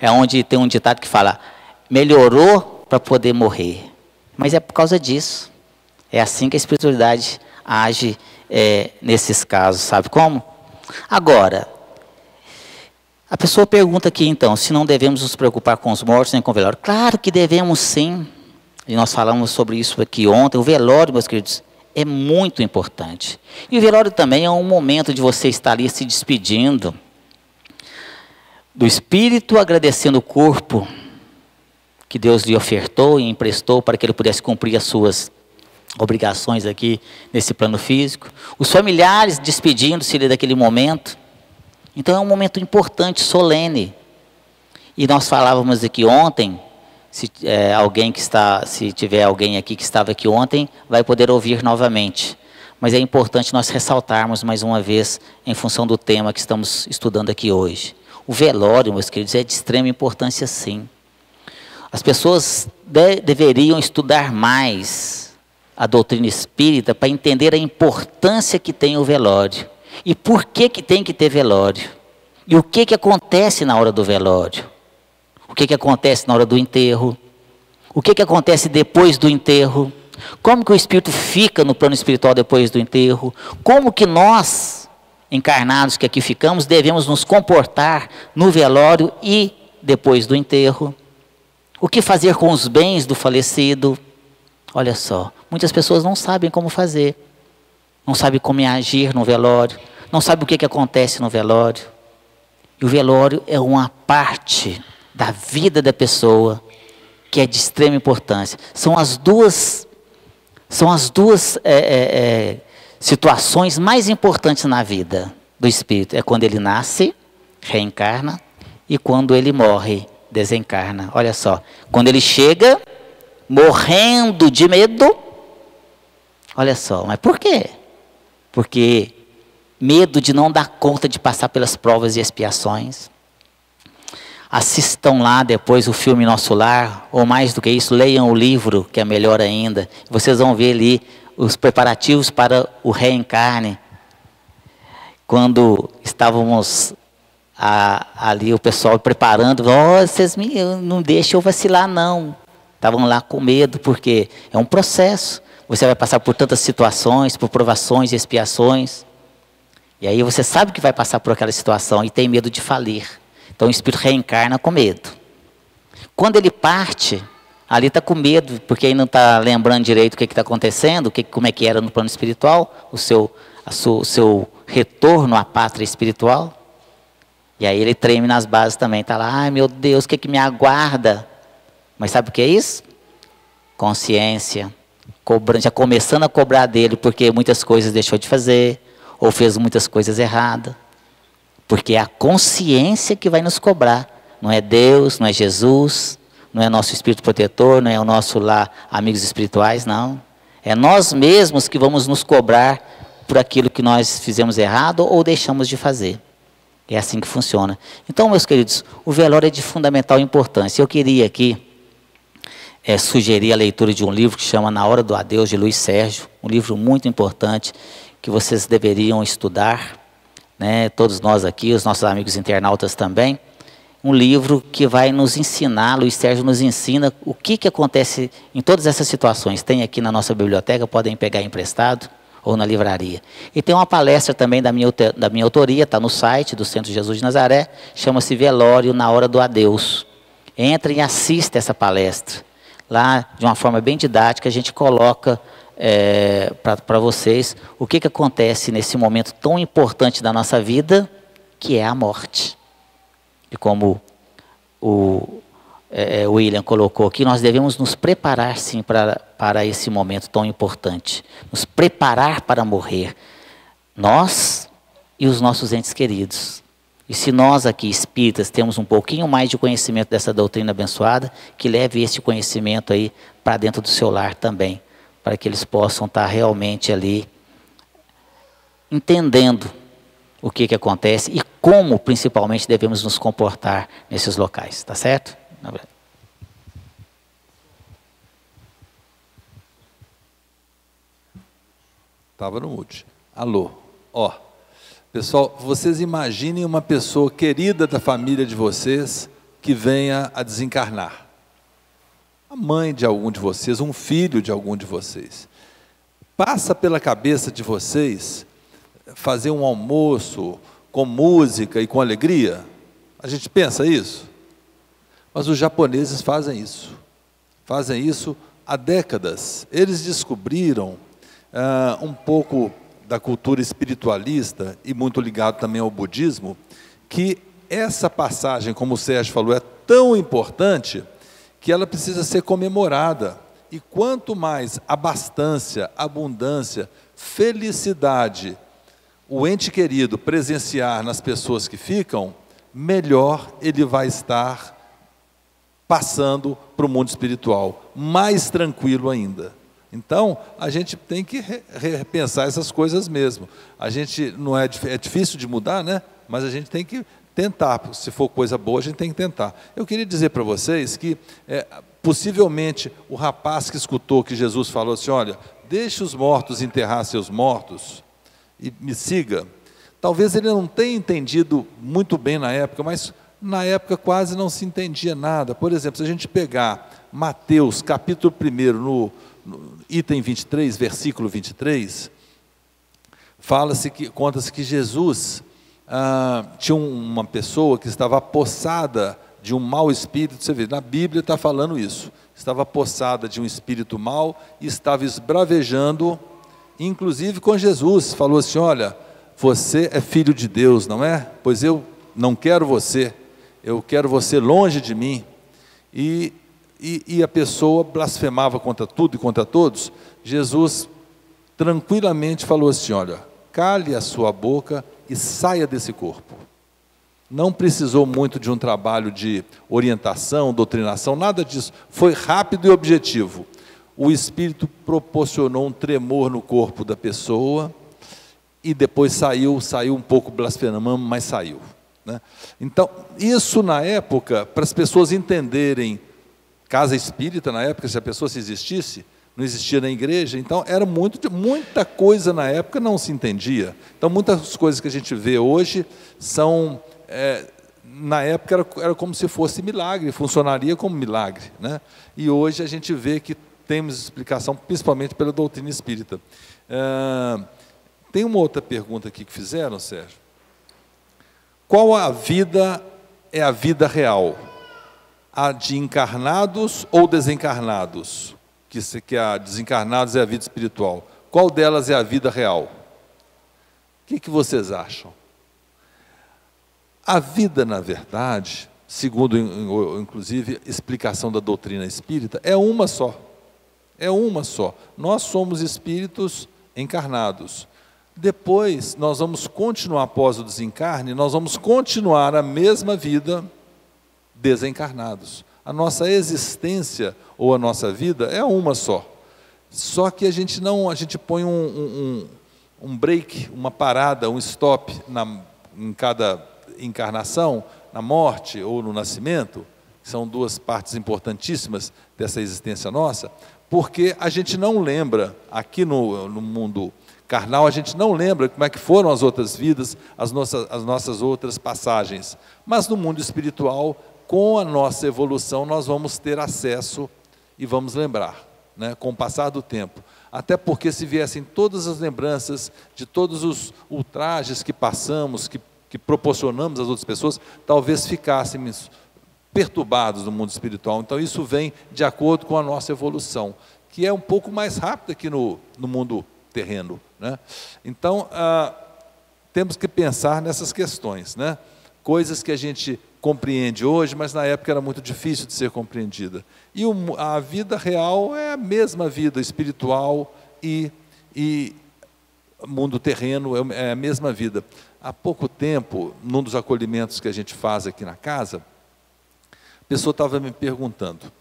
é onde tem um ditado que fala, melhorou para poder morrer. Mas é por causa disso. É assim que a espiritualidade age nesses casos, sabe como? Agora, a pessoa pergunta aqui então, se não devemos nos preocupar com os mortos nem com o velório. Claro que devemos sim. E nós falamos sobre isso aqui ontem. O velório, meus queridos, é muito importante. E o velório também é um momento de você estar ali se despedindo do espírito, agradecendo o corpo que Deus lhe ofertou e emprestou para que ele pudesse cumprir as suas obrigações aqui nesse plano físico. Os familiares despedindo-se daquele momento. Então é um momento importante, solene. E nós falávamos aqui ontem, se tiver alguém aqui que estava aqui ontem, vai poder ouvir novamente. Mas é importante nós ressaltarmos mais uma vez, em função do tema que estamos estudando aqui hoje. O velório, meus queridos, é de extrema importância sim. As pessoas deveriam estudar mais a doutrina espírita para entender a importância que tem o velório. E por que tem que ter velório. E o que acontece na hora do velório. O que acontece na hora do enterro. O que acontece depois do enterro. Como que o espírito fica no plano espiritual depois do enterro. Como que nós, encarnados que aqui ficamos, devemos nos comportar no velório e depois do enterro. O que fazer com os bens do falecido. Olha só, muitas pessoas não sabem como fazer, não sabem como agir no velório, não sabem o que acontece no velório. E o velório é uma parte da vida da pessoa que é de extrema importância. São as duas situações mais importantes na vida do espírito. É quando ele nasce, reencarna, e quando ele morre, desencarna. Olha só, quando ele chega morrendo de medo, olha só, mas por quê? Porque medo de não dar conta de passar pelas provas e expiações. Assistam lá depois o filme Nosso Lar, ou mais do que isso, leiam o livro, que é melhor ainda. Vocês vão ver ali os preparativos para o reencarne. Quando estávamos ali, o pessoal preparando, vocês não deixam eu vacilar não. Estavam lá com medo, porque é um processo. Você vai passar por tantas situações, por provações e expiações. E aí você sabe que vai passar por aquela situação e tem medo de falir. Então o espírito reencarna com medo. Quando ele parte, ali está com medo, porque aí não está lembrando direito o que está acontecendo, como é que era no plano espiritual, o seu retorno à pátria espiritual. E aí ele treme nas bases também. Está lá, ai meu Deus, o que me aguarda? Mas sabe o que é isso? Consciência. Já começando a cobrar dele, porque muitas coisas deixou de fazer, ou fez muitas coisas erradas. Porque é a consciência que vai nos cobrar. Não é Deus, não é Jesus, não é nosso espírito protetor, não é o nosso lá, amigos espirituais, não. É nós mesmos que vamos nos cobrar por aquilo que nós fizemos errado ou deixamos de fazer. É assim que funciona. Então, meus queridos, o velório é de fundamental importância. Eu queria aqui sugerir a leitura de um livro que chama Na Hora do Adeus, de Luiz Sérgio. Um livro muito importante que vocês deveriam estudar, né? Todos nós aqui, os nossos amigos internautas também. Um livro que vai nos ensinar, Luiz Sérgio nos ensina o que acontece em todas essas situações. Tem aqui na nossa biblioteca, podem pegar emprestado ou na livraria. E tem uma palestra também da minha autoria, está no site do Centro Jesus de Nazaré, chama-se Velório na Hora do Adeus. Entrem e assistam essa palestra. Lá, de uma forma bem didática, a gente coloca para vocês o que acontece nesse momento tão importante da nossa vida, que é a morte. E como o William colocou aqui, nós devemos nos preparar sim para esse momento tão importante. Nos preparar para morrer. Nós e os nossos entes queridos. E se nós aqui, espíritas, temos um pouquinho mais de conhecimento dessa doutrina abençoada, que leve esse conhecimento aí para dentro do seu lar também, para que eles possam estar realmente ali entendendo o que acontece e como, principalmente, devemos nos comportar nesses locais, tá certo? Estava no mute. Alô, ó. Pessoal, vocês imaginem uma pessoa querida da família de vocês que venha a desencarnar. A mãe de algum de vocês, um filho de algum de vocês. Passa pela cabeça de vocês fazer um almoço com música e com alegria? A gente pensa isso? Mas os japoneses fazem isso. Fazem isso há décadas. Eles descobriram um pouco da cultura espiritualista, e muito ligado também ao budismo, que essa passagem, como o Sérgio falou, é tão importante que ela precisa ser comemorada. E quanto mais abastança, abundância, felicidade o ente querido presenciar nas pessoas que ficam, melhor ele vai estar passando para o mundo espiritual, mais tranquilo ainda. Então, a gente tem que repensar essas coisas mesmo. A gente não é difícil de mudar, né? Mas a gente tem que tentar. Se for coisa boa, a gente tem que tentar. Eu queria dizer para vocês que, possivelmente, o rapaz que escutou que Jesus falou assim, olha, deixe os mortos enterrar seus mortos e me siga. Talvez ele não tenha entendido muito bem na época, mas na época quase não se entendia nada. Por exemplo, se a gente pegar Mateus, capítulo 1, no item 23, versículo 23, conta-se que Jesus tinha uma pessoa que estava possada de um mau espírito. Você vê, na Bíblia está falando isso. Estava possada de um espírito mau e estava esbravejando, inclusive com Jesus. Falou assim: olha, você é filho de Deus, não é? Pois eu não quero você, eu quero você longe de mim. E a pessoa blasfemava contra tudo e contra todos. Jesus tranquilamente falou assim: olha, cale a sua boca e saia desse corpo. Não precisou muito de um trabalho de orientação, doutrinação, nada disso. Foi rápido e objetivo. O Espírito proporcionou um tremor no corpo da pessoa e depois saiu um pouco blasfemando, mas saiu, né? Então, isso na época, para as pessoas entenderem, casa espírita na época, se a pessoa se existisse, não existia na igreja, então era muita coisa na época não se entendia. Então, muitas coisas que a gente vê hoje são... na época era como se fosse milagre, funcionaria como milagre, né? E hoje a gente vê que temos explicação, principalmente pela doutrina espírita. Tem uma outra pergunta aqui que fizeram, Sérgio. Qual a vida é a vida real? A de encarnados ou desencarnados? Que a desencarnados é a vida espiritual. Qual delas é a vida real? O que vocês acham? A vida, na verdade, segundo, inclusive, explicação da doutrina espírita, é uma só. É uma só. Nós somos espíritos encarnados. Depois, nós vamos continuar após o desencarne, nós vamos continuar a mesma vida desencarnados. A nossa existência ou a nossa vida é uma só. Só que a gente põe um break, uma parada, um stop em cada encarnação, na morte ou no nascimento, que são duas partes importantíssimas dessa existência nossa, porque a gente não lembra, aqui no mundo carnal, a gente não lembra como é que foram as outras vidas, as nossas outras passagens. Mas no mundo espiritual, com a nossa evolução, nós vamos ter acesso e vamos lembrar, né, com o passar do tempo. Até porque se viessem todas as lembranças de todos os ultrajes que passamos, que proporcionamos às outras pessoas, talvez ficássemos perturbados no mundo espiritual. Então isso vem de acordo com a nossa evolução, que é um pouco mais rápida aqui no mundo terreno, né? Então, temos que pensar nessas questões, né? Coisas que a gente compreende hoje, mas na época era muito difícil de ser compreendida. E a vida real é a mesma vida espiritual e mundo terreno é a mesma vida. Há pouco tempo, num dos acolhimentos que a gente faz aqui na casa, a pessoa estava me perguntando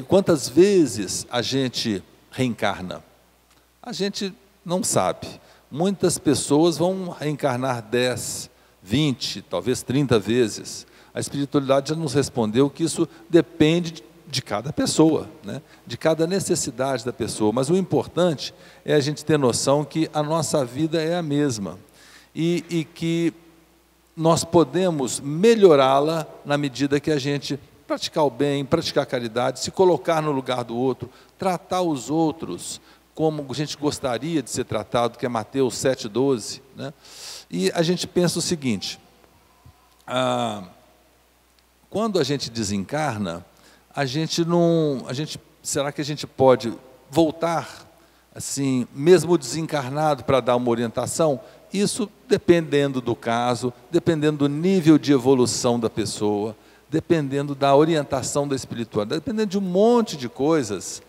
quantas vezes a gente reencarna. A gente não sabe. Muitas pessoas vão reencarnar 10, 20, talvez 30 vezes. A espiritualidade já nos respondeu que isso depende de cada pessoa, né? De cada necessidade da pessoa. Mas o importante é a gente ter noção que a nossa vida é a mesma e que nós podemos melhorá-la na medida que a gente praticar o bem, praticar a caridade, se colocar no lugar do outro, tratar os outros como a gente gostaria de ser tratado, que é Mateus 7,12, né? E a gente pensa o seguinte, quando a gente desencarna, será que a gente pode voltar, assim, mesmo desencarnado, para dar uma orientação? Isso dependendo do caso, dependendo do nível de evolução da pessoa, dependendo da orientação da espiritualidade, dependendo de um monte de coisas,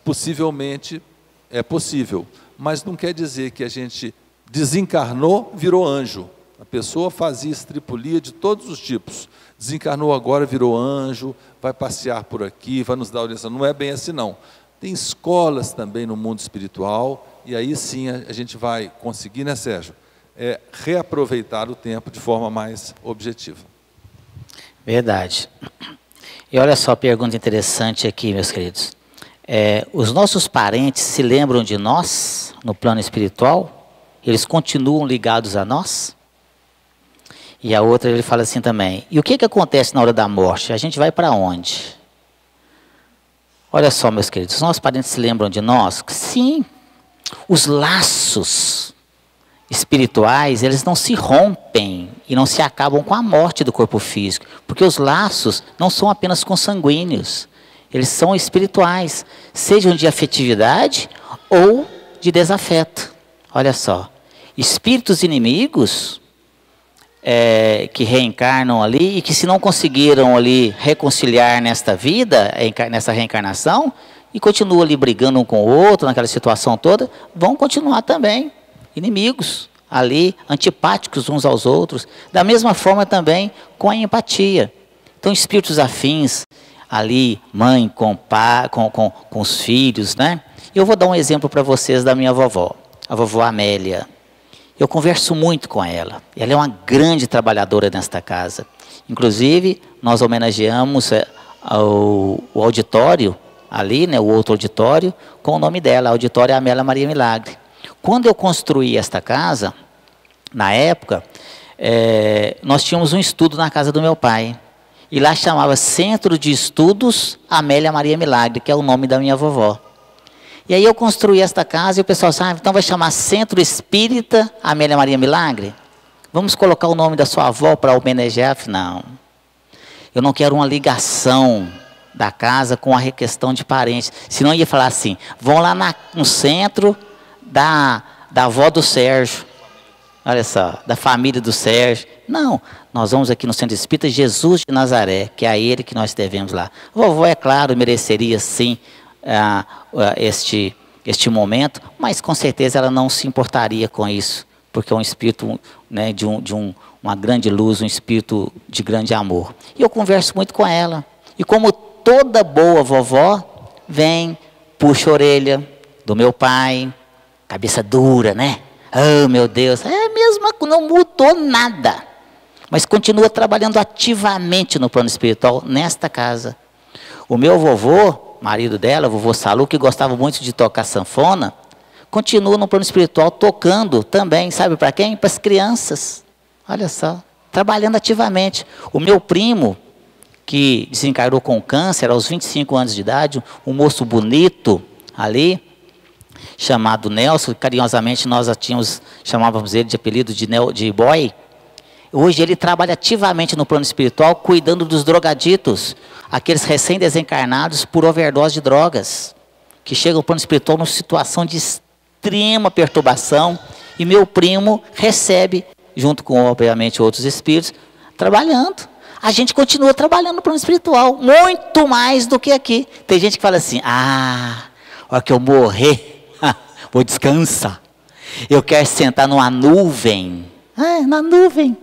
possivelmente é possível, mas não quer dizer que a gente desencarnou, virou anjo. A pessoa fazia estripulia de todos os tipos, desencarnou agora, virou anjo, vai passear por aqui, vai nos dar orientação. Não é bem assim, não. Tem escolas também no mundo espiritual, e aí sim a gente vai conseguir, né, Sérgio, reaproveitar o tempo de forma mais objetiva. Verdade. E olha só a pergunta interessante aqui, meus queridos. Os nossos parentes se lembram de nós no plano espiritual? Eles continuam ligados a nós? E a outra, ele fala assim também, e o que acontece na hora da morte? A gente vai para onde? Olha só, meus queridos, os nossos parentes se lembram de nós? Sim, os laços espirituais, eles não se rompem e não se acabam com a morte do corpo físico, porque os laços não são apenas consanguíneos, eles são espirituais, sejam de afetividade ou de desafeto. Olha só, espíritos inimigos que reencarnam ali e que se não conseguiram ali reconciliar nesta vida, nessa reencarnação, e continuam ali brigando um com o outro, naquela situação toda, vão continuar também inimigos ali, antipáticos uns aos outros, da mesma forma também com a empatia. Então, espíritos afins ali, mãe com os filhos, né? Eu vou dar um exemplo para vocês da minha vovó, a vovó Amélia. Eu converso muito com ela. Ela é uma grande trabalhadora nesta casa. Inclusive, nós homenageamos o auditório ali, né, o outro auditório, com o nome dela, Auditório Amélia Maria Milagre. Quando eu construí esta casa, na época, nós tínhamos um estudo na casa do meu pai. E lá chamava Centro de Estudos Amélia Maria Milagre, que é o nome da minha vovó. E aí eu construí esta casa e o pessoal sabe, então vai chamar Centro Espírita Amélia Maria Milagre? Vamos colocar o nome da sua avó para homenagear? Não. Eu não quero uma ligação da casa com a questão de parentes. Senão ia falar assim, vão lá no centro da avó do Sérgio. Olha só, da família do Sérgio. Não, nós vamos aqui no Centro Espírita Jesus de Nazaré, que é a ele que nós devemos lá. A vovó, é claro, mereceria sim este momento, mas com certeza ela não se importaria com isso, porque é um espírito, né, de uma grande luz, um espírito de grande amor. E eu converso muito com ela. E como toda boa vovó, vem, puxa a orelha do meu pai, cabeça dura, né? Oh, meu Deus, mesmo, não mudou nada. Mas continua trabalhando ativamente no plano espiritual, nesta casa. O meu vovô, marido dela, o vovô Salu, que gostava muito de tocar sanfona, continua no plano espiritual tocando também, sabe para quem? Para as crianças. Olha só, trabalhando ativamente. O meu primo, que desencarnou com câncer aos 25 anos de idade, um moço bonito ali, chamado Nelson, carinhosamente nós chamávamos ele de apelido de boy. Hoje ele trabalha ativamente no plano espiritual, cuidando dos drogaditos, aqueles recém-desencarnados por overdose de drogas, que chegam ao plano espiritual numa situação de extrema perturbação, e meu primo recebe, junto com, obviamente, outros espíritos, trabalhando. A gente continua trabalhando no plano espiritual, muito mais do que aqui. Tem gente que fala assim, a hora que eu morrer, vou descansar. Eu quero sentar numa nuvem. Na nuvem.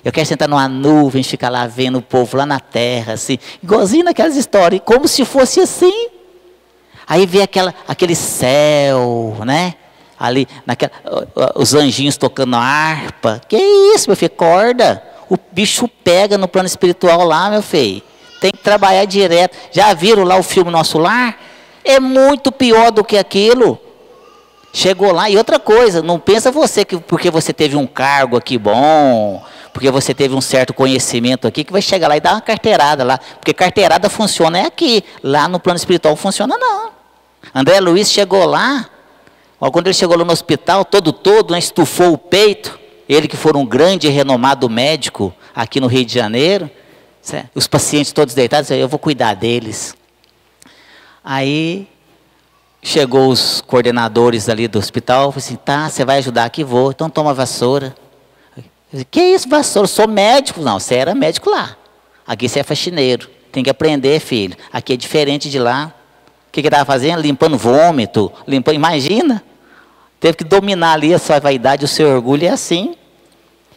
Eu quero sentar numa nuvem, ficar lá vendo o povo lá na terra, assim, igualzinho naquelas histórias, como se fosse assim. Aí vê aquele céu, né? Ali, os anjinhos tocando a harpa. Que isso, meu filho? Acorda. O bicho pega no plano espiritual lá, meu filho. Tem que trabalhar direto. Já viram lá o filme Nosso Lar? É muito pior do que aquilo. Chegou lá, e outra coisa, não pensa você que porque você teve um cargo aqui bom, porque você teve um certo conhecimento aqui, que vai chegar lá e dar uma carteirada lá. Porque carteirada funciona aqui, lá no plano espiritual funciona não. André Luiz chegou lá, quando ele chegou lá no hospital, todo, né, estufou o peito, ele que foi um grande e renomado médico aqui no Rio de Janeiro, os pacientes todos deitados, eu vou cuidar deles. Aí chegou os coordenadores ali do hospital, falou assim, tá, você vai ajudar aqui? Vou, então toma a vassoura. Eu disse, que isso, vassoura? Eu sou médico. Não, você era médico lá. Aqui você é faxineiro. Tem que aprender, filho. Aqui é diferente de lá. O que ele estava fazendo? Limpando vômito, imagina. Teve que dominar ali a sua vaidade, o seu orgulho, é assim.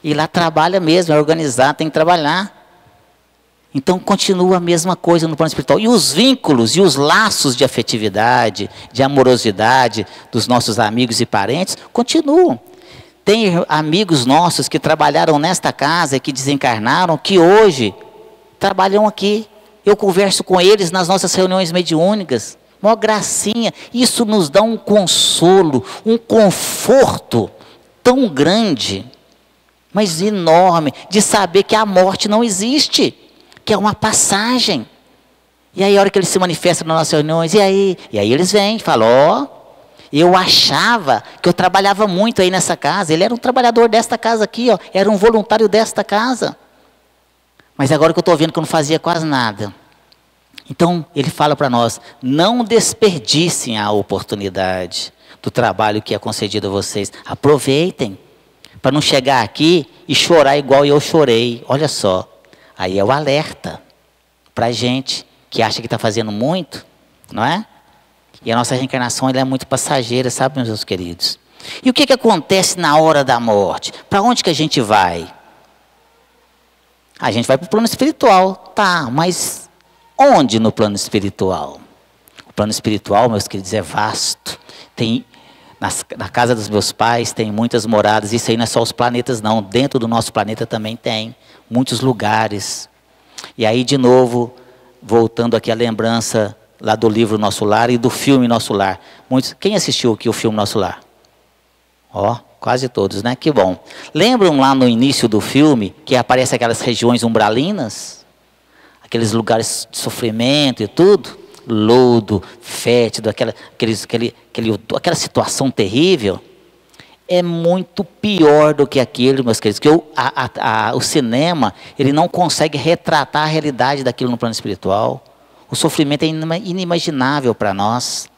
E lá trabalha mesmo, é organizado, tem que trabalhar. Então, continua a mesma coisa no plano espiritual. E os vínculos e os laços de afetividade, de amorosidade dos nossos amigos e parentes, continuam. Tem amigos nossos que trabalharam nesta casa, que desencarnaram, que hoje trabalham aqui. Eu converso com eles nas nossas reuniões mediúnicas. Mó gracinha. Isso nos dá um consolo, um conforto tão grande, mas enorme, de saber que a morte não existe, que é uma passagem. E aí a hora que eles se manifestam nas nossas reuniões, e aí eles vêm e falam, ó, eu achava que eu trabalhava muito aí nessa casa, ele era um trabalhador desta casa aqui, ó, era um voluntário desta casa, mas agora que eu estou vendo que eu não fazia quase nada. Então ele fala para nós, não desperdicem a oportunidade do trabalho que é concedido a vocês, aproveitem, para não chegar aqui e chorar igual eu chorei. Olha só, aí é o alerta para a gente que acha que está fazendo muito, não é? E a nossa reencarnação ela é muito passageira, sabe, meus queridos? E o que acontece na hora da morte? Para onde que a gente vai? A gente vai para o plano espiritual, tá, mas onde no plano espiritual? O plano espiritual, meus queridos, é vasto. Tem, na casa dos meus pais tem muitas moradas, isso aí não é só os planetas não, dentro do nosso planeta também tem muitos lugares. E aí de novo, voltando aqui à lembrança lá do livro Nosso Lar e do filme Nosso Lar. Quem assistiu aqui o filme Nosso Lar? Ó, quase todos, né? Que bom. Lembram lá no início do filme que aparecem aquelas regiões umbralinas? Aqueles lugares de sofrimento e tudo? Lodo, fétido, aquela situação terrível. É muito pior do que aquilo, meus queridos, que o cinema, ele não consegue retratar a realidade daquilo no plano espiritual. O sofrimento é inimaginável para nós.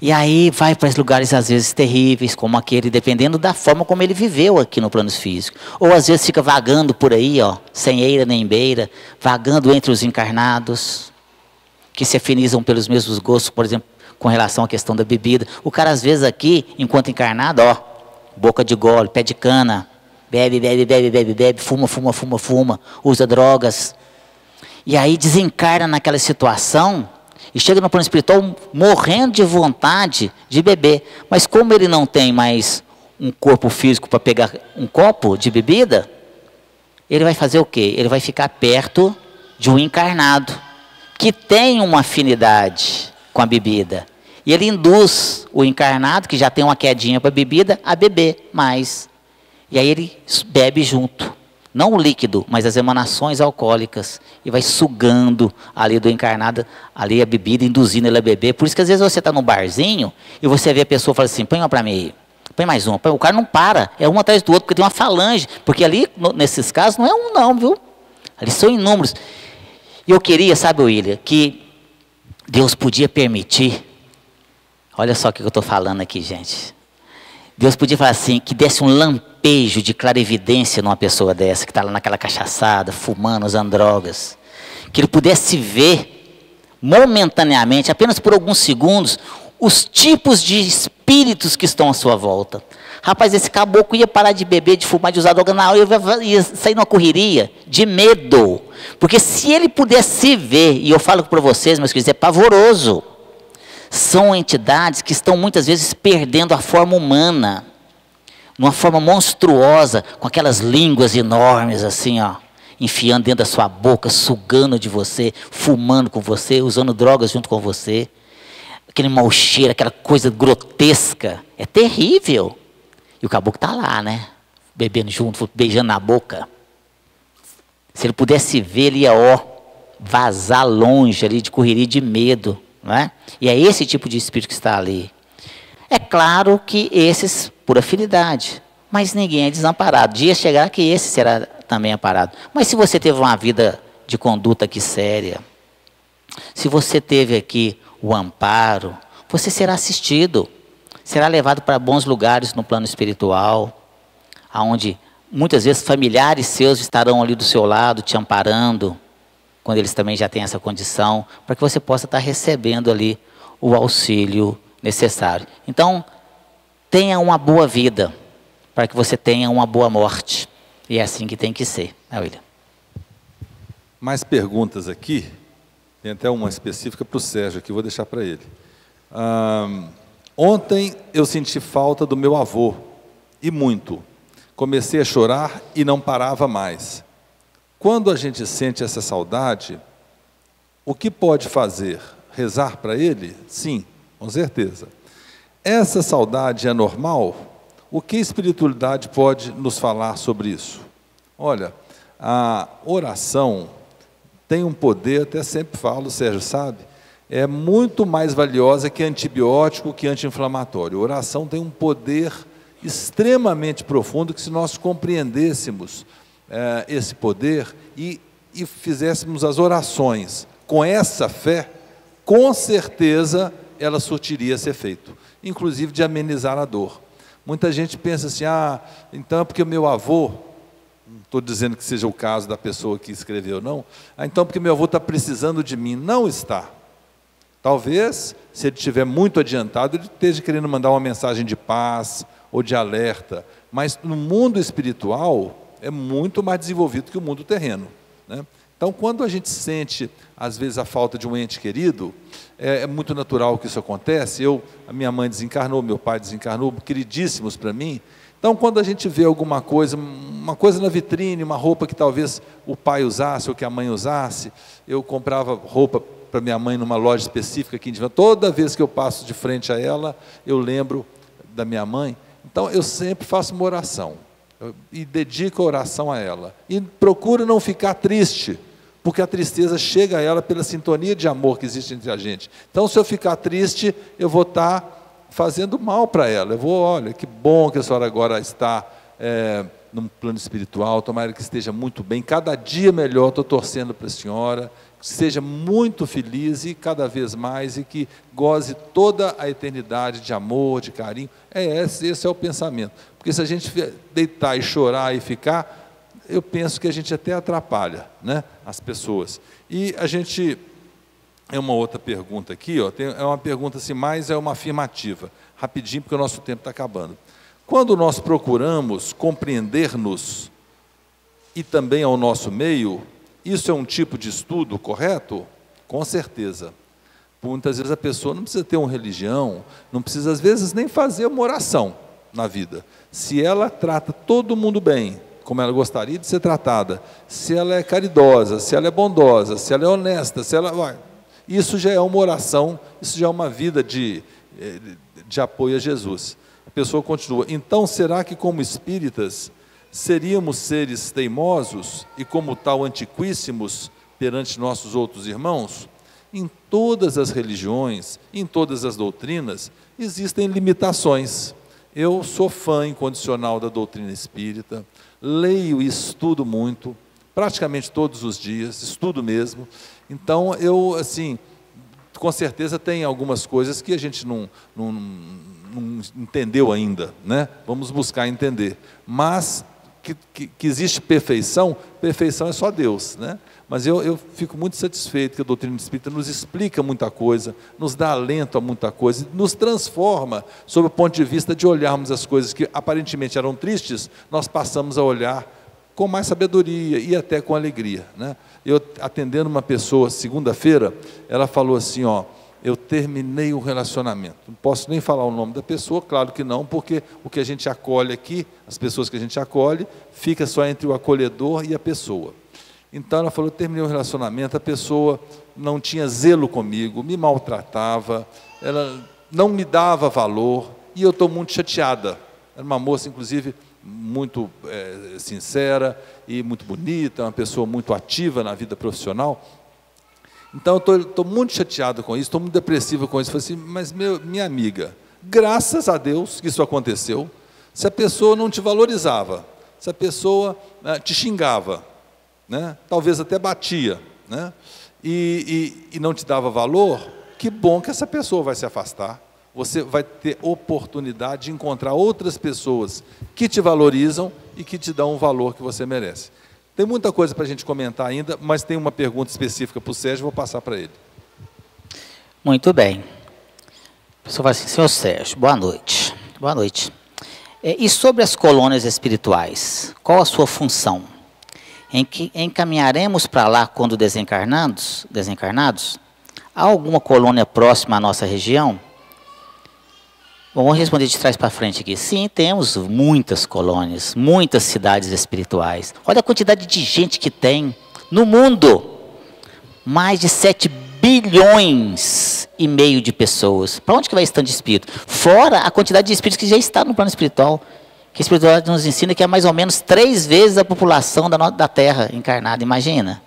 E aí vai para os lugares às vezes terríveis, como aquele, dependendo da forma como ele viveu aqui no plano físico. Ou às vezes fica vagando por aí, ó, sem eira nem beira, vagando entre os encarnados, que se afinizam pelos mesmos gostos, por exemplo, com relação à questão da bebida. O cara às vezes aqui, enquanto encarnado, ó, boca de gole, pé de cana, bebe, fuma, usa drogas. E aí desencarna naquela situação e chega no plano espiritual morrendo de vontade de beber. Mas como ele não tem mais um corpo físico para pegar um copo de bebida, ele vai fazer o quê? Ele vai ficar perto de um encarnado que tem uma afinidade com a bebida. E ele induz o encarnado, que já tem uma quedinha para a bebida, a beber mais. E aí ele bebe junto. Não o líquido, mas as emanações alcoólicas. E vai sugando ali do encarnado, ali a bebida, induzindo ele a beber. Por isso que às vezes você está num barzinho e você vê a pessoa e fala assim, põe uma para mim aí. Põe mais uma. O cara não para, é um atrás do outro, porque tem uma falange. Porque ali, nesses casos, não é um não, viu? Ali são inúmeros. E eu queria, sabe, William, que Deus podia permitir, olha só o que eu estou falando aqui, gente. Deus podia falar assim, que desse um lampejo de clarividência numa pessoa dessa, que está lá naquela cachaçada, fumando, usando drogas. Que ele pudesse ver, momentaneamente, apenas por alguns segundos, os tipos de espíritos que estão à sua volta. Rapaz, esse caboclo ia parar de beber, de fumar, de usar droga na hora, ia sair numa correria, de medo. Porque se ele pudesse ver, e eu falo para vocês, meus queridos, é pavoroso. São entidades que estão muitas vezes perdendo a forma humana. Numa forma monstruosa, com aquelas línguas enormes assim, ó. Enfiando dentro da sua boca, sugando de você, fumando com você, usando drogas junto com você. Aquele mau cheiro, aquela coisa grotesca. É terrível. E o caboclo está lá, né? Bebendo junto, beijando na boca. Se ele pudesse ver, ele ia, ó, vazar longe ali, de correria, de medo. Não é? E é esse tipo de espírito que está ali. É claro que esses, por afinidade. Mas ninguém é desamparado. Dia chegará que esse será também amparado. Mas se você teve uma vida de conduta aqui séria, se você teve aqui o amparo, você será assistido. Será levado para bons lugares no plano espiritual, onde muitas vezes familiares seus estarão ali do seu lado, te amparando, quando eles também já têm essa condição, para que você possa estar recebendo ali o auxílio necessário. Então, tenha uma boa vida, para que você tenha uma boa morte. E é assim que tem que ser, né, William? Mais perguntas aqui, tem até uma específica para o Sérgio aqui, vou deixar para ele. Ontem eu senti falta do meu avô, e muito. Comecei a chorar e não parava mais. Quando a gente sente essa saudade, O que pode fazer? Rezar para ele? Sim, com certeza. Essa saudade é normal? O que a espiritualidade pode nos falar sobre isso? Olha, a oração tem um poder, até sempre falo, o Sérgio sabe, é muito mais valiosa que antibiótico, que anti-inflamatório. A oração tem um poder extremamente profundo que, se nós compreendêssemos esse poder e fizéssemos as orações com essa fé, com certeza ela surtiria esse efeito, inclusive de amenizar a dor. Muita gente pensa assim, então é porque o meu avô, não estou dizendo que seja o caso da pessoa que escreveu, não, então porque meu avô está precisando de mim. Não está. Talvez, se ele estiver muito adiantado, ele esteja querendo mandar uma mensagem de paz ou de alerta, mas no mundo espiritual é muito mais desenvolvido que o mundo terreno, né? Então, quando a gente sente, às vezes, a falta de um ente querido, é muito natural que isso acontece. A minha mãe desencarnou, meu pai desencarnou, queridíssimos para mim. Então, quando a gente vê alguma coisa, uma coisa na vitrine, uma roupa que talvez o pai usasse ou que a mãe usasse, eu comprava roupa para minha mãe numa loja específica aqui em Divã. Toda vez que eu passo de frente a ela, eu lembro da minha mãe. Então, eu sempre faço uma oração e dedico a oração a ela. E procuro não ficar triste, porque a tristeza chega a ela pela sintonia de amor que existe entre a gente. Então, se eu ficar triste, eu vou estar fazendo mal para ela. Olha, que bom que a senhora agora está num plano espiritual, tomara que esteja muito bem, cada dia melhor, estou torcendo para a senhora, que seja muito feliz e cada vez mais, e que goze toda a eternidade de amor, de carinho. Esse é o pensamento. Porque se a gente deitar e chorar e ficar, eu penso que a gente até atrapalha, né, as pessoas. E a gente, é uma outra pergunta aqui, é uma pergunta assim, mais é uma afirmativa, rapidinho, porque o nosso tempo está acabando. Quando nós procuramos compreender-nos e também ao nosso meio, isso é um tipo de estudo correto? Com certeza. Muitas vezes a pessoa não precisa ter uma religião, não precisa às vezes nem fazer uma oração na vida. Se ela trata todo mundo bem, como ela gostaria de ser tratada, se ela é caridosa, se ela é bondosa, se ela é honesta, isso já é uma oração, isso já é uma vida de apoio a Jesus. A pessoa continua, então será que como espíritas seríamos seres teimosos e como tal antiquíssimos perante nossos outros irmãos? Em todas as religiões, em todas as doutrinas, existem limitações. Eu sou fã incondicional da doutrina espírita, leio e estudo muito, praticamente todos os dias, estudo mesmo. Então, eu, assim, com certeza tem algumas coisas que a gente não entendeu ainda, né? Vamos buscar entender. Mas que existe perfeição, perfeição é só Deus, né? Mas eu fico muito satisfeito que a doutrina espírita nos explica muita coisa, nos dá alento a muita coisa, nos transforma sob o ponto de vista de olharmos as coisas que aparentemente eram tristes, nós passamos a olhar com mais sabedoria e até com alegria, né? Eu, atendendo uma pessoa segunda-feira, ela falou assim, eu terminei um relacionamento. Não posso nem falar o nome da pessoa, claro que não, porque o que a gente acolhe aqui, as pessoas que a gente acolhe, fica só entre o acolhedor e a pessoa. Então ela falou, eu terminei um relacionamento, a pessoa não tinha zelo comigo, me maltratava, ela não me dava valor, e eu estou muito chateada. Era uma moça, inclusive, muito sincera e muito bonita, uma pessoa muito ativa na vida profissional. Então, eu estou muito chateado com isso, estou muito depressivo com isso. Eu falei assim, mas minha amiga, graças a Deus que isso aconteceu. Se a pessoa não te valorizava, se a pessoa te xingava, né, talvez até batia, né, e não te dava valor, que bom que essa pessoa vai se afastar. Você vai ter oportunidade de encontrar outras pessoas que te valorizam e que te dão o valor que você merece. Tem muita coisa para a gente comentar ainda, mas tem uma pergunta específica para o Sérgio, vou passar para ele. Muito bem. A pessoa fala assim, senhor Sérgio, boa noite. Boa noite. E sobre as colônias espirituais, qual a sua função? Encaminharemos para lá quando desencarnados? Há alguma colônia próxima à nossa região? Bom, vamos responder de trás para frente aqui. Sim, temos muitas colônias, muitas cidades espirituais. Olha a quantidade de gente que tem no mundo. mais de 7 bilhões e meio de pessoas. Para onde que vai esse tanto de espírito? Fora a quantidade de espíritos que já está no plano espiritual. Que a espiritualidade nos ensina que é mais ou menos 3 vezes a população da Terra encarnada, imagina.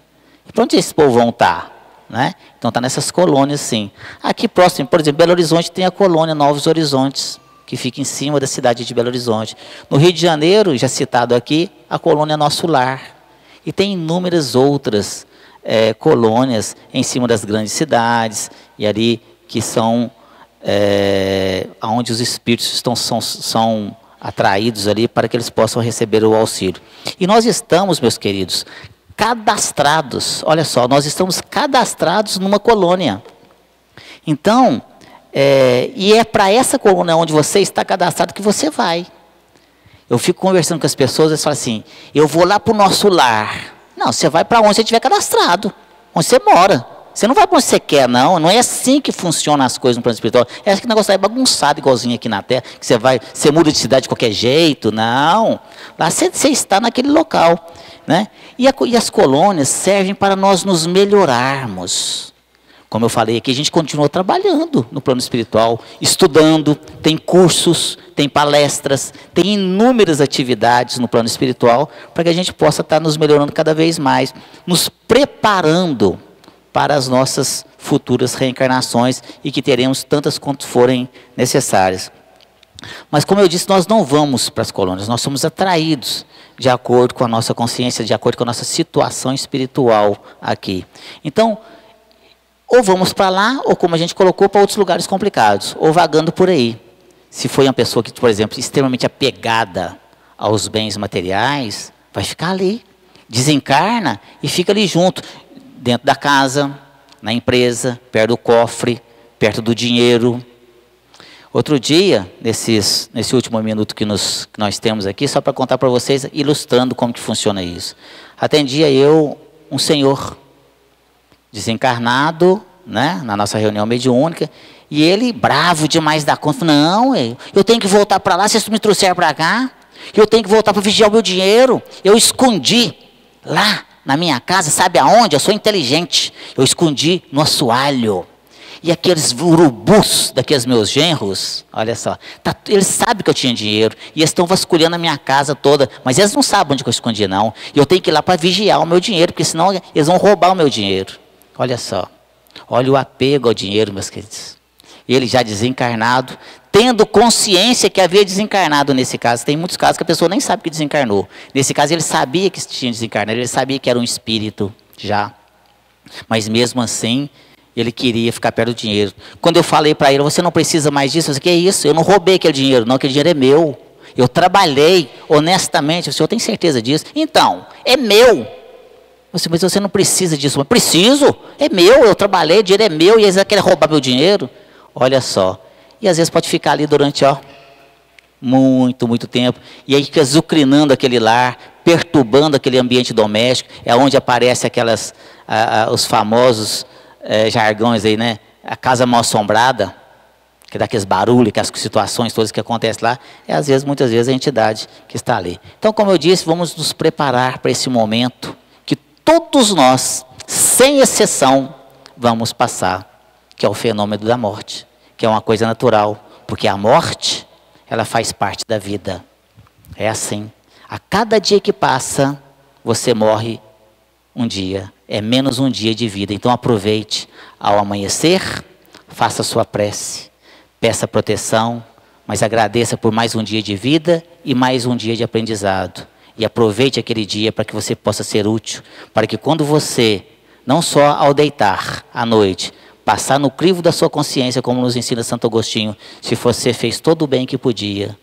E para onde esse povo vão estar? Né? Então está nessas colônias, sim. Aqui próximo, por exemplo, Belo Horizonte tem a colônia Novos Horizontes, que fica em cima da cidade de Belo Horizonte. No Rio de Janeiro, já citado aqui, a colônia Nosso Lar. E tem inúmeras outras colônias em cima das grandes cidades, e ali que são onde os espíritos são atraídos ali para que eles possam receber o auxílio. E nós estamos, meus queridos, cadastrados, olha só, nós estamos cadastrados numa colônia. Então, e é para essa colônia onde você está cadastrado que você vai. Eu fico conversando com as pessoas, eles falam assim, eu vou lá para o Nosso Lar. Não, você vai para onde você estiver cadastrado, onde você mora. Você não vai para onde você quer, não. Não é assim que funcionam as coisas no plano espiritual. É assim que o negócio é bagunçado, igualzinho aqui na Terra, que você muda de cidade de qualquer jeito. Não. Lá você está naquele local. Né? E as colônias servem para nós nos melhorarmos. Como eu falei aqui, a gente continua trabalhando no plano espiritual, estudando, tem cursos, tem palestras, tem inúmeras atividades no plano espiritual, para que a gente possa estar nos melhorando cada vez mais, nos preparando para as nossas futuras reencarnações, e que teremos tantas quanto forem necessárias. Mas como eu disse, nós não vamos para as colônias, nós somos atraídos de acordo com a nossa consciência, de acordo com a nossa situação espiritual aqui. Então, ou vamos para lá, ou como a gente colocou, para outros lugares complicados, ou vagando por aí. Se foi uma pessoa que, por exemplo, extremamente apegada aos bens materiais, vai ficar ali, desencarna e fica ali junto, dentro da casa, na empresa, perto do cofre, perto do dinheiro. Outro dia, nesse último minuto que nós temos aqui, só para contar para vocês, ilustrando como que funciona isso. Atendia um senhor desencarnado, né, na nossa reunião mediúnica, e ele, bravo demais da conta, não, eu tenho que voltar para lá, vocês me trouxeram para cá, eu tenho que voltar para vigiar o meu dinheiro, eu escondi lá na minha casa, sabe aonde? Eu sou inteligente, eu escondi no assoalho. E aqueles urubus daqueles meus genros, olha só, eles sabem que eu tinha dinheiro, e eles estão vasculhando a minha casa toda, mas eles não sabem onde que eu escondi, não. E eu tenho que ir lá para vigiar o meu dinheiro, porque senão eles vão roubar o meu dinheiro. Olha só, olha o apego ao dinheiro, meus queridos. Ele já desencarnado, tendo consciência que havia desencarnado nesse caso. Tem muitos casos que a pessoa nem sabe que desencarnou. Nesse caso ele sabia que tinha desencarnado, ele sabia que era um espírito já. Mas mesmo assim, ele queria ficar perto do dinheiro. Quando eu falei para ele, você não precisa mais disso, eu disse, que é isso? Eu não roubei aquele dinheiro, não, aquele dinheiro é meu. Eu trabalhei honestamente, o senhor tem certeza disso? Então, é meu. Mas você não precisa disso. Mas preciso, é meu, eu trabalhei, o dinheiro é meu, e eles querem roubar meu dinheiro. Olha só. E às vezes pode ficar ali durante muito, muito tempo. E aí fica azucrinando aquele lar, perturbando aquele ambiente doméstico. É onde aparecem os famosos jargões aí, né? A casa mal assombrada, que dá aqueles barulhos, aquelas situações todas que acontecem lá. Muitas vezes a entidade que está ali. Então, como eu disse, vamos nos preparar para esse momento que todos nós, sem exceção, vamos passar, que é o fenômeno da morte, que é uma coisa natural, porque a morte, ela faz parte da vida. É assim. A cada dia que passa, você morre um dia. É menos um dia de vida. Então aproveite ao amanhecer, faça a sua prece, peça proteção, mas agradeça por mais um dia de vida e mais um dia de aprendizado. E aproveite aquele dia para que você possa ser útil, para que quando você, não só ao deitar à noite, passar no crivo da sua consciência, como nos ensina Santo Agostinho, se você fez todo o bem que podia,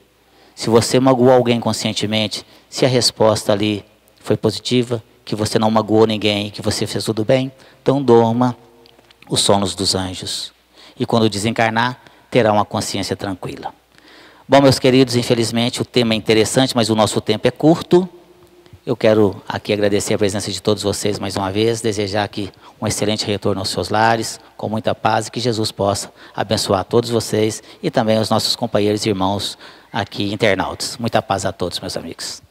se você magoou alguém conscientemente, se a resposta ali foi positiva, que você não magoou ninguém, que você fez tudo bem, então dorma os sonos dos anjos. E quando desencarnar, terá uma consciência tranquila. Bom, meus queridos, infelizmente o tema é interessante, mas o nosso tempo é curto. Eu quero aqui agradecer a presença de todos vocês mais uma vez, desejar aqui um excelente retorno aos seus lares, com muita paz, e que Jesus possa abençoar todos vocês e também os nossos companheiros e irmãos aqui internautas. Muita paz a todos, meus amigos.